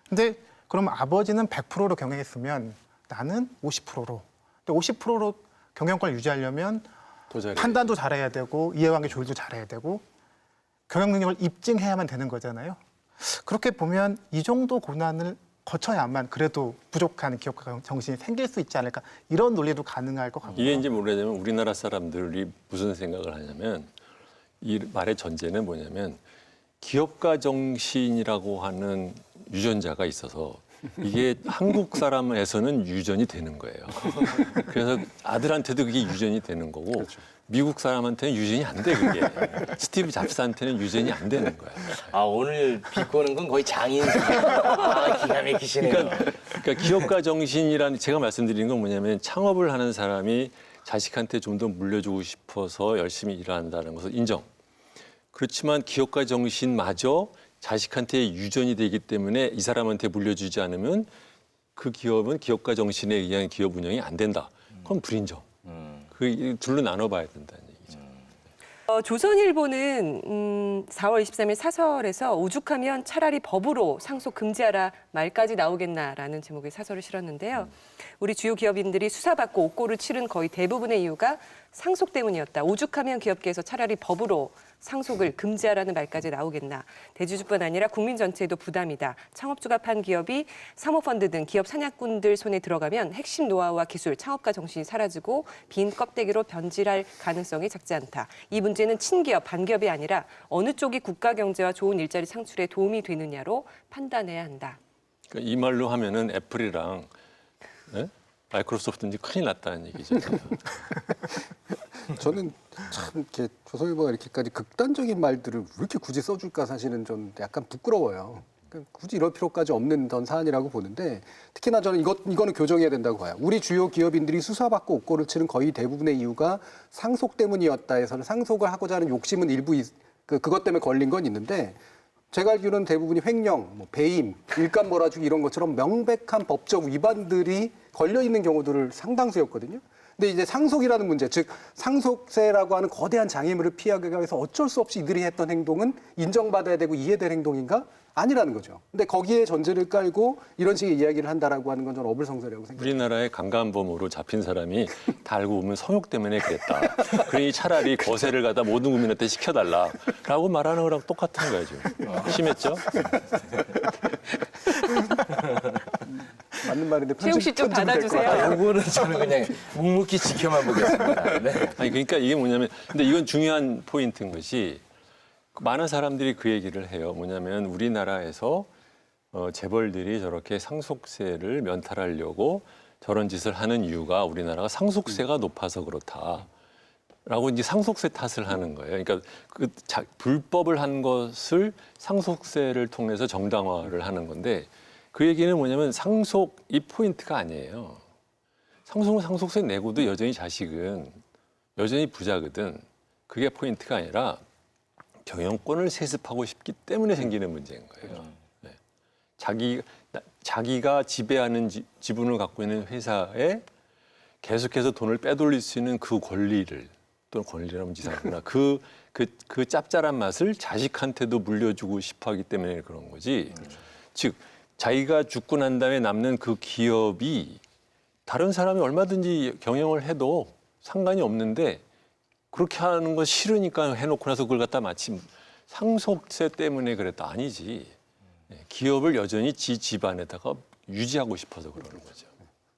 근데 그러면 아버지는 100%로 경영했으면 나는 50%로. 근데 50%로 경영권을 유지하려면 더 잘해야 판단도 잘해야 되고 이해관계 조율도 잘해야 되고 경영 능력을 입증해야만 되는 거잖아요. 그렇게 보면 이 정도 고난을 거쳐야만 그래도 부족한 기업가 정신이 생길 수 있지 않을까 이런 논리도 가능할 것 같고요. 이게 이제 뭐냐면 우리나라 사람들이 무슨 생각을 하냐면 이 말의 전제는 뭐냐면 기업가 정신이라고 하는 유전자가 있어서 이게 한국 사람에서는 유전이 되는 거예요. 그래서 아들한테도 그게 유전이 되는 거고 미국 사람한테는 유전이 안 돼, 그게. 스티브 잡스한테는 유전이 안 되는 거야. 오늘 비꼬는 건 거의 장인이에요. 기가 막히시네요. 그러니까 기업가 정신이라는 제가 말씀드리는 건 뭐냐면 창업을 하는 사람이 자식한테 좀 더 물려주고 싶어서 열심히 일한다는 것은 인정. 그렇지만 기업가 정신마저 자식한테 유전이 되기 때문에 이 사람한테 물려주지 않으면 그 기업은 기업가 정신에 의한 기업 운영이 안 된다. 그건 불인정. 그 둘로 나눠봐야 된다는 얘기죠. 조선일보는 4월 23일 사설에서 오죽하면 차라리 법으로 상속 금지하라 말까지 나오겠나라는 제목의 사설을 실었는데요. 우리 주요 기업인들이 수사받고 옥고를 치른 거의 대부분의 이유가 상속 때문이었다. 오죽하면 기업계에서 차라리 법으로 상속을 금지하라는 말까지 나오겠나. 대주주뿐 아니라 국민 전체에도 부담이다. 창업주가 판 기업이 사모펀드 등 기업 사냥꾼들 손에 들어가면 핵심 노하우와 기술, 창업가 정신이 사라지고 빈 껍데기로 변질할 가능성이 작지 않다. 이 문제는 친기업, 반기업이 아니라 어느 쪽이 국가 경제와 좋은 일자리 창출에 도움이 되느냐로 판단해야 한다. 그러니까 이 말로 하면은 애플이랑 마이크로소프트는 큰일 났다는 얘기죠. 저는 참 이렇게 조선일보가 이렇게까지 극단적인 말들을 왜 이렇게 굳이 써줄까 사실은 좀 약간 부끄러워요. 그러니까 굳이 이럴 필요까지 없는 던 사안이라고 보는데 특히나 저는 이거는 교정해야 된다고 봐요. 우리 주요 기업인들이 수사받고 옥고를 치는 거의 대부분의 이유가 상속 때문이었다 해서는 상속을 하고자 하는 욕심은 일부 그것 때문에 걸린 건 있는데 제가 알기로는 대부분이 횡령, 배임, 일감 몰아주기 이런 것처럼 명백한 법적 위반들이 걸려 있는 경우들을 상당수였거든요. 근데 이제 상속이라는 문제, 즉 상속세라고 하는 거대한 장애물을 피하기 위해서 어쩔 수 없이 이들이 했던 행동은 인정받아야 되고 이해될 행동인가? 아니라는 거죠. 근데 거기에 전제를 깔고 이런 식의 이야기를 한다라고 하는 건 저는 어불성설이라고 생각합니다. 우리나라의 강간범으로 잡힌 사람이 다 알고 보면 성욕 때문에 그랬다. 그러니 차라리 거세를 갖다 모든 국민한테 시켜달라라고 말하는 거랑 똑같은 거예요, 지금. 심했죠? 맞는 말인데 최욱 씨 좀 편집은 될것 받아주세요. 같아요. 요거는 저는 그냥 묵묵히 지켜만 보겠습니다. 네. 아니 그러니까 이게 뭐냐면 근데 이건 중요한 포인트인 것이 많은 사람들이 그 얘기를 해요. 뭐냐면 우리나라에서 재벌들이 저렇게 상속세를 면탈하려고 저런 짓을 하는 이유가 우리나라가 상속세가 높아서 그렇다. 라고 이제 상속세 탓을 하는 거예요. 그러니까 불법을 한 것을 상속세를 통해서 정당화를 하는 건데 그 얘기는 뭐냐면 이 포인트가 아니에요. 상속은 상속세 내고도 여전히 자식은 여전히 부자거든. 그게 포인트가 아니라 경영권을 세습하고 싶기 때문에 생기는 문제인 거예요. 네. 자기가 지배하는 지분을 갖고 있는 회사에 계속해서 돈을 빼돌릴 수 있는 그 권리를 또는 권리라면 이상하구나. 그 짭짤한 맛을 자식한테도 물려주고 싶어 하기 때문에 그런 거지. 즉 자기가 죽고 난 다음에 남는 그 기업이 다른 사람이 얼마든지 경영을 해도 상관이 없는데 그렇게 하는 건 싫으니까 해놓고 나서 그걸 갖다 마침 상속세 때문에 그랬다. 아니지. 기업을 여전히 지 집안에다가 유지하고 싶어서 그러는 거죠.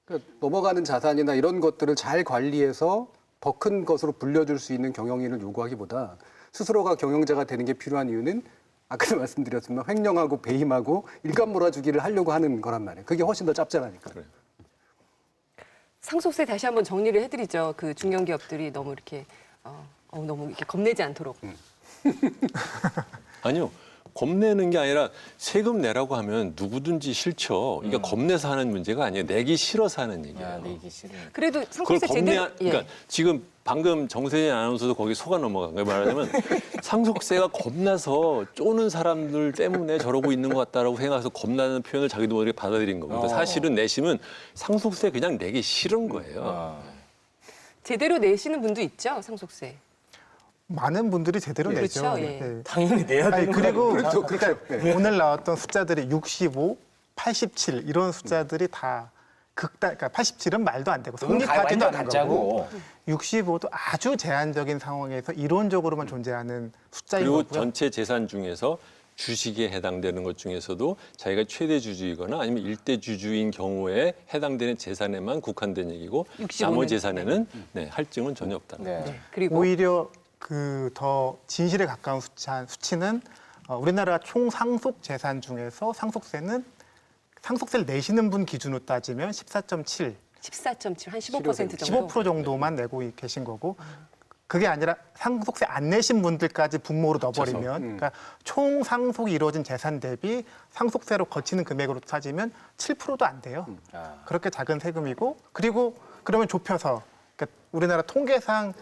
그러니까 넘어가는 자산이나 이런 것들을 잘 관리해서 더 큰 것으로 불려줄 수 있는 경영인을 요구하기보다 스스로가 경영자가 되는 게 필요한 이유는 아까도 말씀드렸지만 횡령하고 배임하고 일감 몰아주기를 하려고 하는 거란 말이에요. 그게 훨씬 더 짭짤하니까. 그래요. 상속세 다시 한번 정리를 해드리죠. 그 중견기업들이 너무 이렇게 너무 이렇게 겁내지 않도록. 아니요. 겁내는 게 아니라 세금 내라고 하면 누구든지 싫죠. 이게 겁내서 하는 문제가 아니에요. 내기 싫어서 하는 얘기예요. 야, 내기 싫은. 그래도 그걸 상속세 제대로 그러니까 지금 방금 정세진 아나운서도 거기 속아 넘어간 거예요. 말하자면 상속세가 겁나서 쪼는 사람들 때문에 저러고 있는 것 같다라고 생각해서 겁나는 표현을 자기도 모르게 받아들인 겁니다. 사실은 내심은 상속세 그냥 내기 싫은 거예요. 제대로 내시는 분도 있죠, 상속세. 많은 분들이 제대로 그렇죠, 내죠. 예. 네. 당연히 내야 아니, 되는 거 그리고 아닙니까? 그러니까 오늘 나왔던 숫자들이 65, 87 이런 숫자들이 다 그러니까 87은 말도 안 되고 그건 성립하지도 완전 않은 거고 가짜고. 65도 아주 제한적인 상황에서 이론적으로만 존재하는 숫자인 그리고 거고요. 전체 재산 중에서 주식에 해당되는 것 중에서도 자기가 최대 주주이거나 아니면 일대 주주인 경우에 해당되는 재산에만 국한된 얘기고 65는. 나머지 재산에는 할증은 전혀 없다는 거예요. 네. 그리고 오히려 그 더 진실에 가까운 수치는 우리나라 총 상속 재산 중에서 상속세를 내시는 분 기준으로 따지면 14.7, 14.7, 한 15% 정도. 15% 정도만 내고 계신 거고 그게 아니라 상속세 안 내신 분들까지 분모로 넣어버리면 그러니까 총 상속이 이루어진 재산 대비 상속세로 거치는 금액으로 따지면 7%도 안 돼요. 그렇게 작은 세금이고 그리고 그러면 좁혀서 그러니까 우리나라 통계상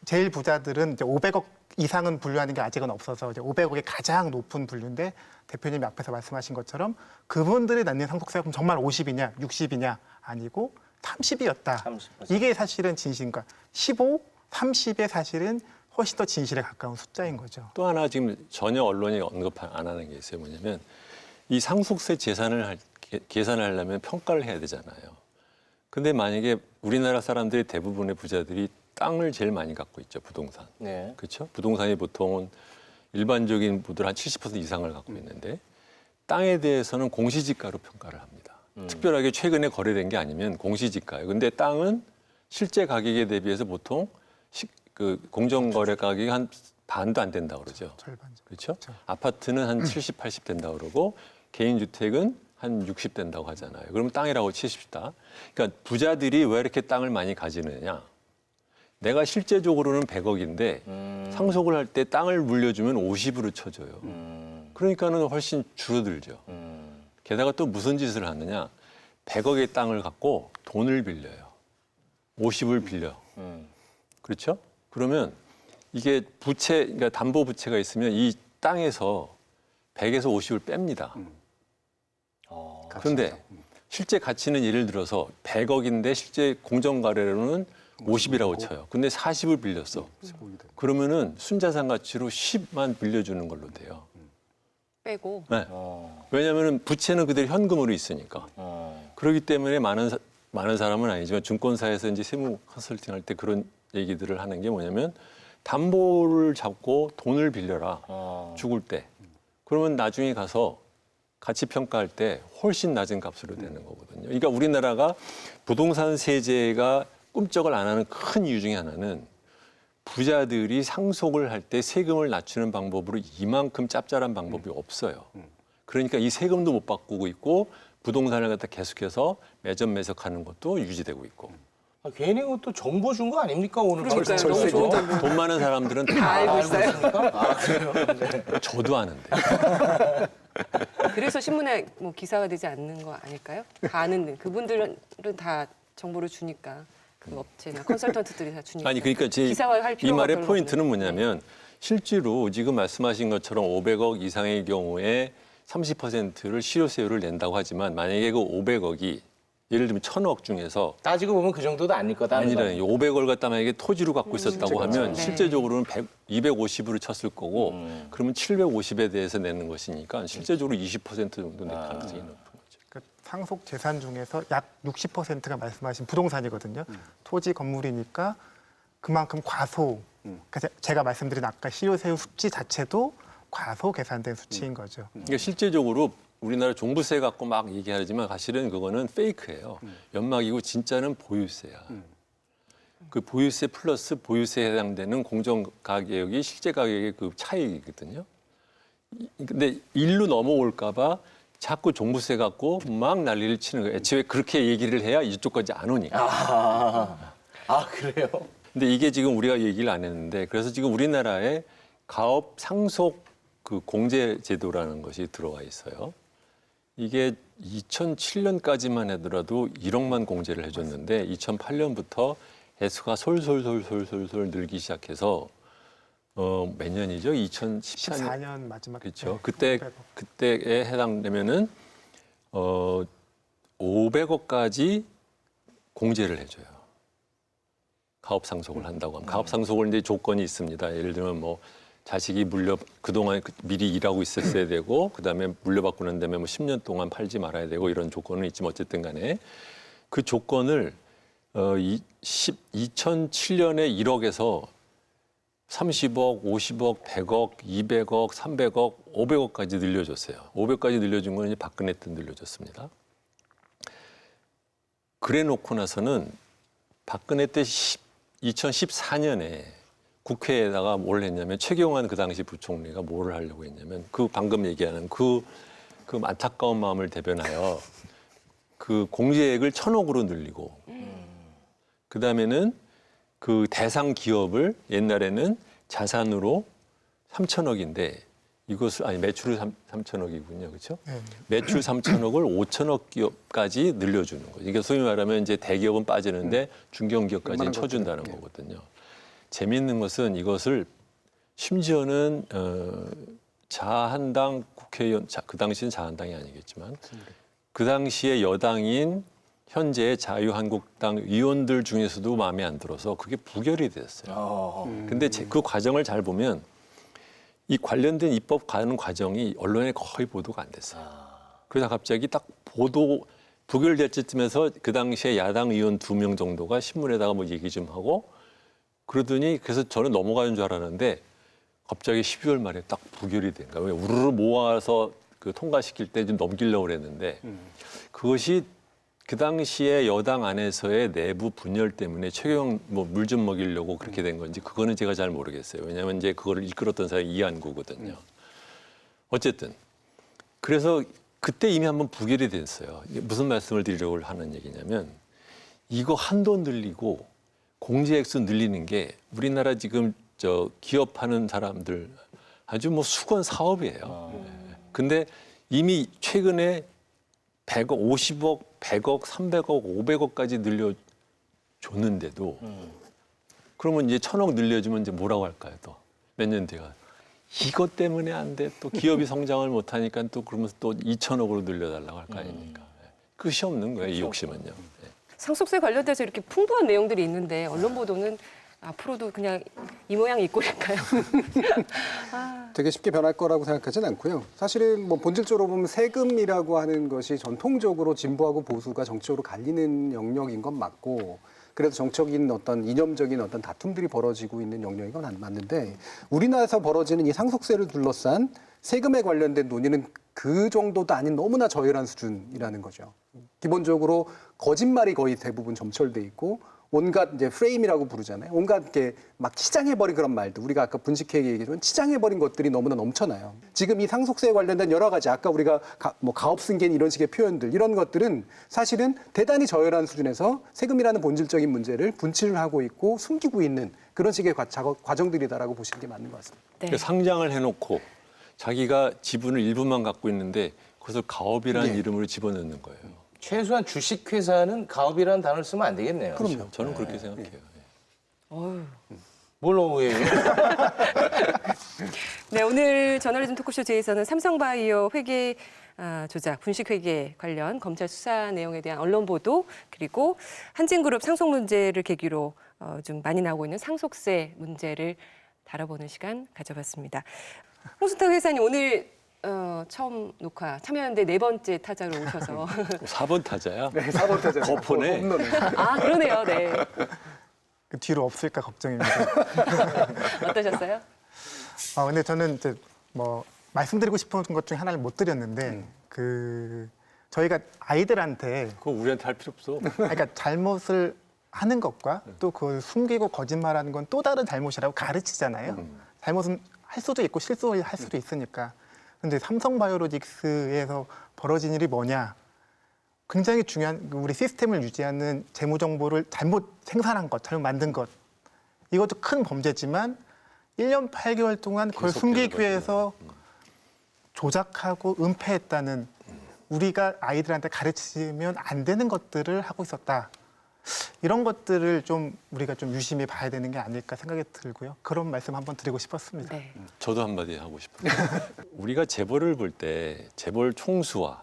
제일 부자들은 이제 500억 이상은 분류하는 게 아직은 없어서 이제 500억이 가장 높은 분류인데 대표님이 앞에서 말씀하신 것처럼 그분들이 내는 상속세가 그럼 정말 50이냐 60이냐 아니고 30이었다. 30%. 이게 사실은 진실인가? 15, 30에 사실은 훨씬 더 진실에 가까운 숫자인 거죠. 또 하나 지금 전혀 언론이 언급 안 하는 게 있어요. 뭐냐면 이 상속세 재산을 계산을 하려면 평가를 해야 되잖아요. 근데 만약에 우리나라 사람들이 대부분의 부자들이 땅을 제일 많이 갖고 있죠. 부동산. 네. 그렇죠? 부동산이 보통은 일반적인 분들 한 70% 이상을 갖고 있는데 땅에 대해서는 공시지가로 평가를 합니다. 특별하게 최근에 거래된 게 아니면 공시지가예요. 근데 땅은 실제 가격에 대비해서 보통 그 공정거래 가격이 한 반도 안 된다고 그러죠. 절반. 그렇죠? 그렇죠. 아파트는 한 70, 80 된다고 그러고 개인 주택은 한 60 된다고 하잖아요. 그러면 땅이라고 치십시다. 그러니까 부자들이 왜 이렇게 땅을 많이 가지느냐? 내가 실제적으로는 100억인데 상속을 할 때 땅을 물려주면 50으로 쳐줘요. 그러니까는 훨씬 줄어들죠. 게다가 또 무슨 짓을 하느냐? 100억의 땅을 갖고 돈을 빌려요. 50을 빌려. 그렇죠? 그러면 이게 그러니까 담보 부채가 있으면 이 땅에서 100에서 50을 뺍니다. 그런데 실제 가치는 예를 들어서 100억인데 실제 공정거래로는 50이라고 쳐요. 근데 40을 빌렸어. 그러면은 순자산 가치로 10만 빌려주는 걸로 돼요. 빼고. 네. 어. 왜냐하면 부채는 그대로 현금으로 있으니까. 그렇기 때문에 많은 사람은 아니지만 증권사에서 이제 세무 컨설팅 할 때 그런 얘기들을 하는 게 뭐냐면 담보를 잡고 돈을 빌려라. 죽을 때. 그러면 나중에 가서 가치 평가할 때 훨씬 낮은 값으로 되는 거거든요. 그러니까 우리나라가 부동산 세제가 꿈쩍을 안 하는 큰 이유 중에 하나는 부자들이 상속을 할 때 세금을 낮추는 방법으로 이만큼 짭짤한 방법이 없어요. 그러니까 이 세금도 못 바꾸고 있고 부동산을 갖다 계속해서 매점매석하는 것도 유지되고 있고. 아, 괜히 그것도 정보 준 거 아닙니까 오늘 그러니까요. 너무 방송에서? 좋은 정보. 돈 많은 사람들은 다 알고 있어요. 아, 그래요? 네. 저도 아는데. 그래서 신문에 뭐 기사가 되지 않는 거 아닐까요? 다 아는 그분들은 다 정보를 주니까 그 업체나 컨설턴트들이 다 주니까. 아니 그러니까 제 기사화할 이 필요가 말의 별로 포인트는 없는. 뭐냐면 실제로 지금 말씀하신 것처럼 500억 이상의 경우에 30%를 실효세율을 낸다고 하지만 만약에 그 500억이 예를 들면 1000억 중에서 따지고 보면 그 정도도 아닐 거다. 아니라는 500억을 갖다 만약에 토지로 갖고 있었다고 하면 네. 실제적으로는 250으로 쳤을 거고 그러면 750에 대해서 내는 것이니까 실제적으로 20% 정도 낼 가능성이 높은 거죠. 그러니까 상속 재산 중에서 약 60%가 말씀하신 부동산이거든요. 토지 건물이니까 그만큼 과소. 그러니까 제가 말씀드린 아까 실효세율 수치 자체도 과소 계산된 수치인 거죠. 그러니까 실제적으로 우리나라 종부세 갖고 막 얘기하지만 사실은 그거는 페이크예요. 연막이고 진짜는 보유세야. 그 보유세 플러스 보유세에 해당되는 공정가격이 실제 가격의 그 차이거든요. 근데 일로 넘어올까 봐 자꾸 종부세 갖고 막 난리를 치는 거예요. 애초에 그렇게 얘기를 해야 이쪽까지 안 오니까. 그래요? 근데 이게 지금 우리가 얘기를 안 했는데 그래서 지금 우리나라에 가업 상속 그 공제 제도라는 것이 들어와 있어요. 이게 2007년까지만 하더라도 1억만 공제를 해줬는데 2008년부터 해수가 솔솔 늘기 시작해서 몇 년이죠? 2014년. 14년 마지막. 그렇죠. 네, 그때에 해당되면은 500억까지 공제를 해줘요. 가업 상속을 한다고 하면 가업 상속을 이제 조건이 있습니다. 예를 들면 뭐 자식이 그동안 미리 일하고 있었어야 되고 그다음에 물려받고 난 다음에 뭐 10년 동안 팔지 말아야 되고 이런 조건은 있지만 어쨌든 간에 그 조건을 2007년에 1억에서 30억, 50억, 100억, 200억, 300억, 500억까지 늘려줬어요. 500까지 늘려준 건 이제 박근혜 때 늘려줬습니다. 그래 놓고 나서는 박근혜 때 2014년에 국회에다가 뭘 했냐면 최경환 그 당시 부총리가 뭐를 하려고 했냐면 그 방금 얘기하는 그 안타까운 마음을 대변하여 그 공제액을 1000억으로 늘리고 그다음에는 그 대상 기업을 옛날에는 자산으로 3천억인데 이것을 아니 매출이 3천억이군요. 그렇죠? 네. 매출 3천억을 5천억 기업까지 늘려주는 거죠. 이게 소위 말하면 이제 대기업은 빠지는데 중견기업까지 쳐준다는 거거든요. 재미있는 것은 이것을 심지어는 자한당 국회의원, 그 당시는 자한당이 아니겠지만 그 당시에 여당인 현재 자유한국당 의원들 중에서도 마음에 안 들어서 그게 부결이 됐어요. 근데 그 과정을 잘 보면 이 관련된 입법 가는 과정이 언론에 거의 보도가 안 됐어요. 그러다 갑자기 딱 부결될 때쯤에서 그 당시에 야당 의원 2명 정도가 신문에다가 뭐 얘기 좀 하고 그러더니 그래서 저는 넘어가는 줄 알았는데 갑자기 12월 말에 딱 부결이 된 거예요. 우르르 모아서 그 통과시킬 때 좀 넘기려고 그랬는데 그것이 그 당시에 여당 안에서의 내부 분열 때문에 최경 뭐 물 좀 먹이려고 그렇게 된 건지 그거는 제가 잘 모르겠어요. 왜냐하면 이제 그거를 이끌었던 사람이 이한구거든요. 어쨌든 그래서 그때 이미 한번 부결이 됐어요. 무슨 말씀을 드리려고 하는 얘기냐면 이거 한도 늘리고 공제액수 늘리는 게 우리나라 지금 기업하는 사람들 아주 뭐 수건 사업이에요. 근데 이미 최근에 100억, 50억, 100억, 300억, 500억까지 늘려줬는데도 그러면 이제 1000억 늘려주면 이제 뭐라고 할까요? 또 몇 년 뒤가 이것 때문에 안 돼. 또 기업이 성장을 못하니까 또 그러면서 또 2000억으로 늘려달라고 할 거 아닙니까? 끝이 없는 거예요. 이 욕심은요. 상속세 관련돼서 이렇게 풍부한 내용들이 있는데 언론 보도는 앞으로도 그냥 이 모양 이 꼴일까요? 되게 쉽게 변할 거라고 생각하진 않고요. 사실은 뭐 본질적으로 보면 세금이라고 하는 것이 전통적으로 진보하고 보수가 정치적으로 갈리는 영역인 건 맞고, 그래서 정적인 어떤 이념적인 어떤 다툼들이 벌어지고 있는 영역인 건 맞는데, 우리나라에서 벌어지는 이 상속세를 둘러싼 세금에 관련된 논의는 그 정도도 아닌 너무나 저열한 수준이라는 거죠. 기본적으로 거짓말이 거의 대부분 점철돼 있고, 온갖 이제 프레임이라고 부르잖아요. 온갖 이렇게 막 치장해버린 그런 말들. 우리가 아까 분식회계 얘기했지만 치장해버린 것들이 너무나 넘쳐나요. 지금 이 상속세에 관련된 여러 가지 아까 우리가 가업승계인 이런 식의 표현들, 이런 것들은 사실은 대단히 저열한 수준에서 세금이라는 본질적인 문제를 분치를 하고 있고 숨기고 있는 그런 식의 과정들이다라고 보시는 게 맞는 것 같습니다. 네. 그러니까 상장을 해놓고 자기가 지분을 일부만 갖고 있는데 그것을 가업이라는 네. 이름으로 집어넣는 거예요. 최소한 주식회사는 가업이라는 단어를 쓰면 안 되겠네요. 그럼요. 저는 그렇게 생각해요. 어휴. 뭘 오해해요? 네, 오늘 저널리즘 토크쇼 제에서는 삼성바이오 회계 조작, 분식회계 관련 검찰 수사 내용에 대한 언론 보도, 그리고 한진그룹 상속 문제를 계기로 좀 많이 나오고 있는 상속세 문제를 다뤄보는 시간 가져봤습니다. 홍순탁 회사님, 오늘 처음 녹화 참여했는데 4번째 타자로 오셔서 4번 타자야? 네, 4번 타자. 거포네. 그러네요. 네. 그 뒤로 없을까 걱정입니다. 어떠셨어요? 근데 저는 이제 뭐 말씀드리고 싶은 것 중에 하나를 못 드렸는데 저희가 아이들한테 그거 우리한테 할 필요 없어. 그러니까 잘못을 하는 것과 또 그걸 숨기고 거짓말하는 건 또 다른 잘못이라고 가르치잖아요. 잘못은 할 수도 있고 실수할 수도 있으니까. 근데 삼성바이오로직스에서 벌어진 일이 뭐냐? 굉장히 중요한 우리 시스템을 유지하는 재무 정보를 잘못 생산한 것, 잘못 만든 것. 이것도 큰 범죄지만 1년 8개월 동안 그걸 계속 숨기기 계속 위해서 조작하고 은폐했다는 우리가 아이들한테 가르치면 안 되는 것들을 하고 있었다. 이런 것들을 좀 우리가 좀 유심히 봐야 되는 게 아닐까 생각이 들고요. 그런 말씀 한번 드리고 싶었습니다. 네. 저도 한마디 하고 싶어요. 우리가 재벌을 볼 때 재벌 총수와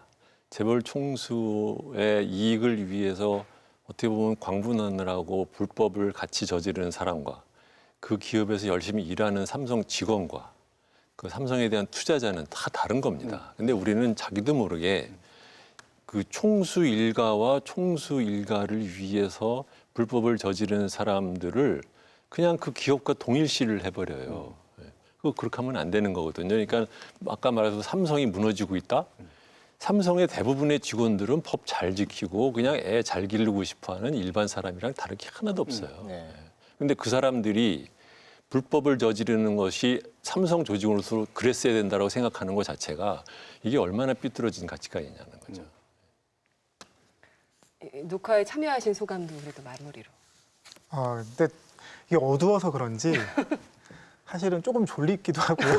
재벌 총수의 이익을 위해서 어떻게 보면 광분하느라고 불법을 같이 저지르는 사람과 그 기업에서 열심히 일하는 삼성 직원과 그 삼성에 대한 투자자는 다 다른 겁니다. 근데 우리는 자기도 모르게 그 총수 일가와 총수 일가를 위해서 불법을 저지르는 사람들을 그냥 그 기업과 동일시를 해버려요. 그렇게 하면 안 되는 거거든요. 그러니까 아까 말해서 삼성이 무너지고 있다. 삼성의 대부분의 직원들은 법 잘 지키고 그냥 애 잘 기르고 싶어하는 일반 사람이랑 다를 게 하나도 없어요. 근데 그 사람들이 불법을 저지르는 것이 삼성 조직으로서 그랬어야 된다고 생각하는 것 자체가 이게 얼마나 삐뚤어진 가치가 있냐는 거죠. 녹화에 참여하신 소감도 그래도 마무리로. 근데 이게 어두워서 그런지 사실은 조금 졸리기도 하고요.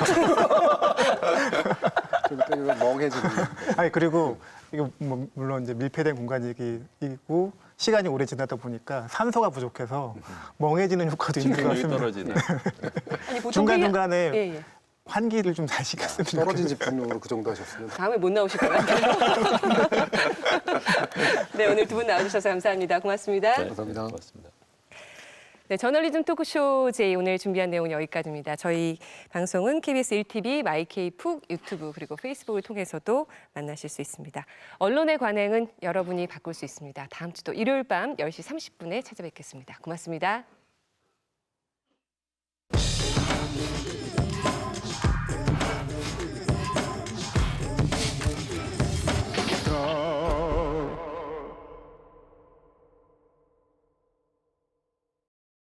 좀 멍해지고. 아니 그리고 이거 뭐 물론 이제 밀폐된 공간이고 시간이 오래 지나다 보니까 산소가 부족해서 멍해지는 효과도 있는 것 집중력이 같습니다. 떨어지네. 아니, 보통 중간 회의- 중간에 예, 예. 환기를 좀 잘 시켰습니다. 떨어진 집중력으로 그 정도 하셨으면. 다음에 못 나오실 것 같아요. 네, 오늘 두 분 나와주셔서 감사합니다. 고맙습니다. 네, 감사합니다. 고맙습니다. 네, 저널리즘 토크쇼 제 오늘 준비한 내용은 여기까지입니다. 저희 방송은 KBS 1TV, 마이케이푹, 유튜브 그리고 페이스북을 통해서도 만나실 수 있습니다. 언론의 관행은 여러분이 바꿀 수 있습니다. 다음 주도 일요일 밤 10시 30분에 찾아뵙겠습니다. 고맙습니다.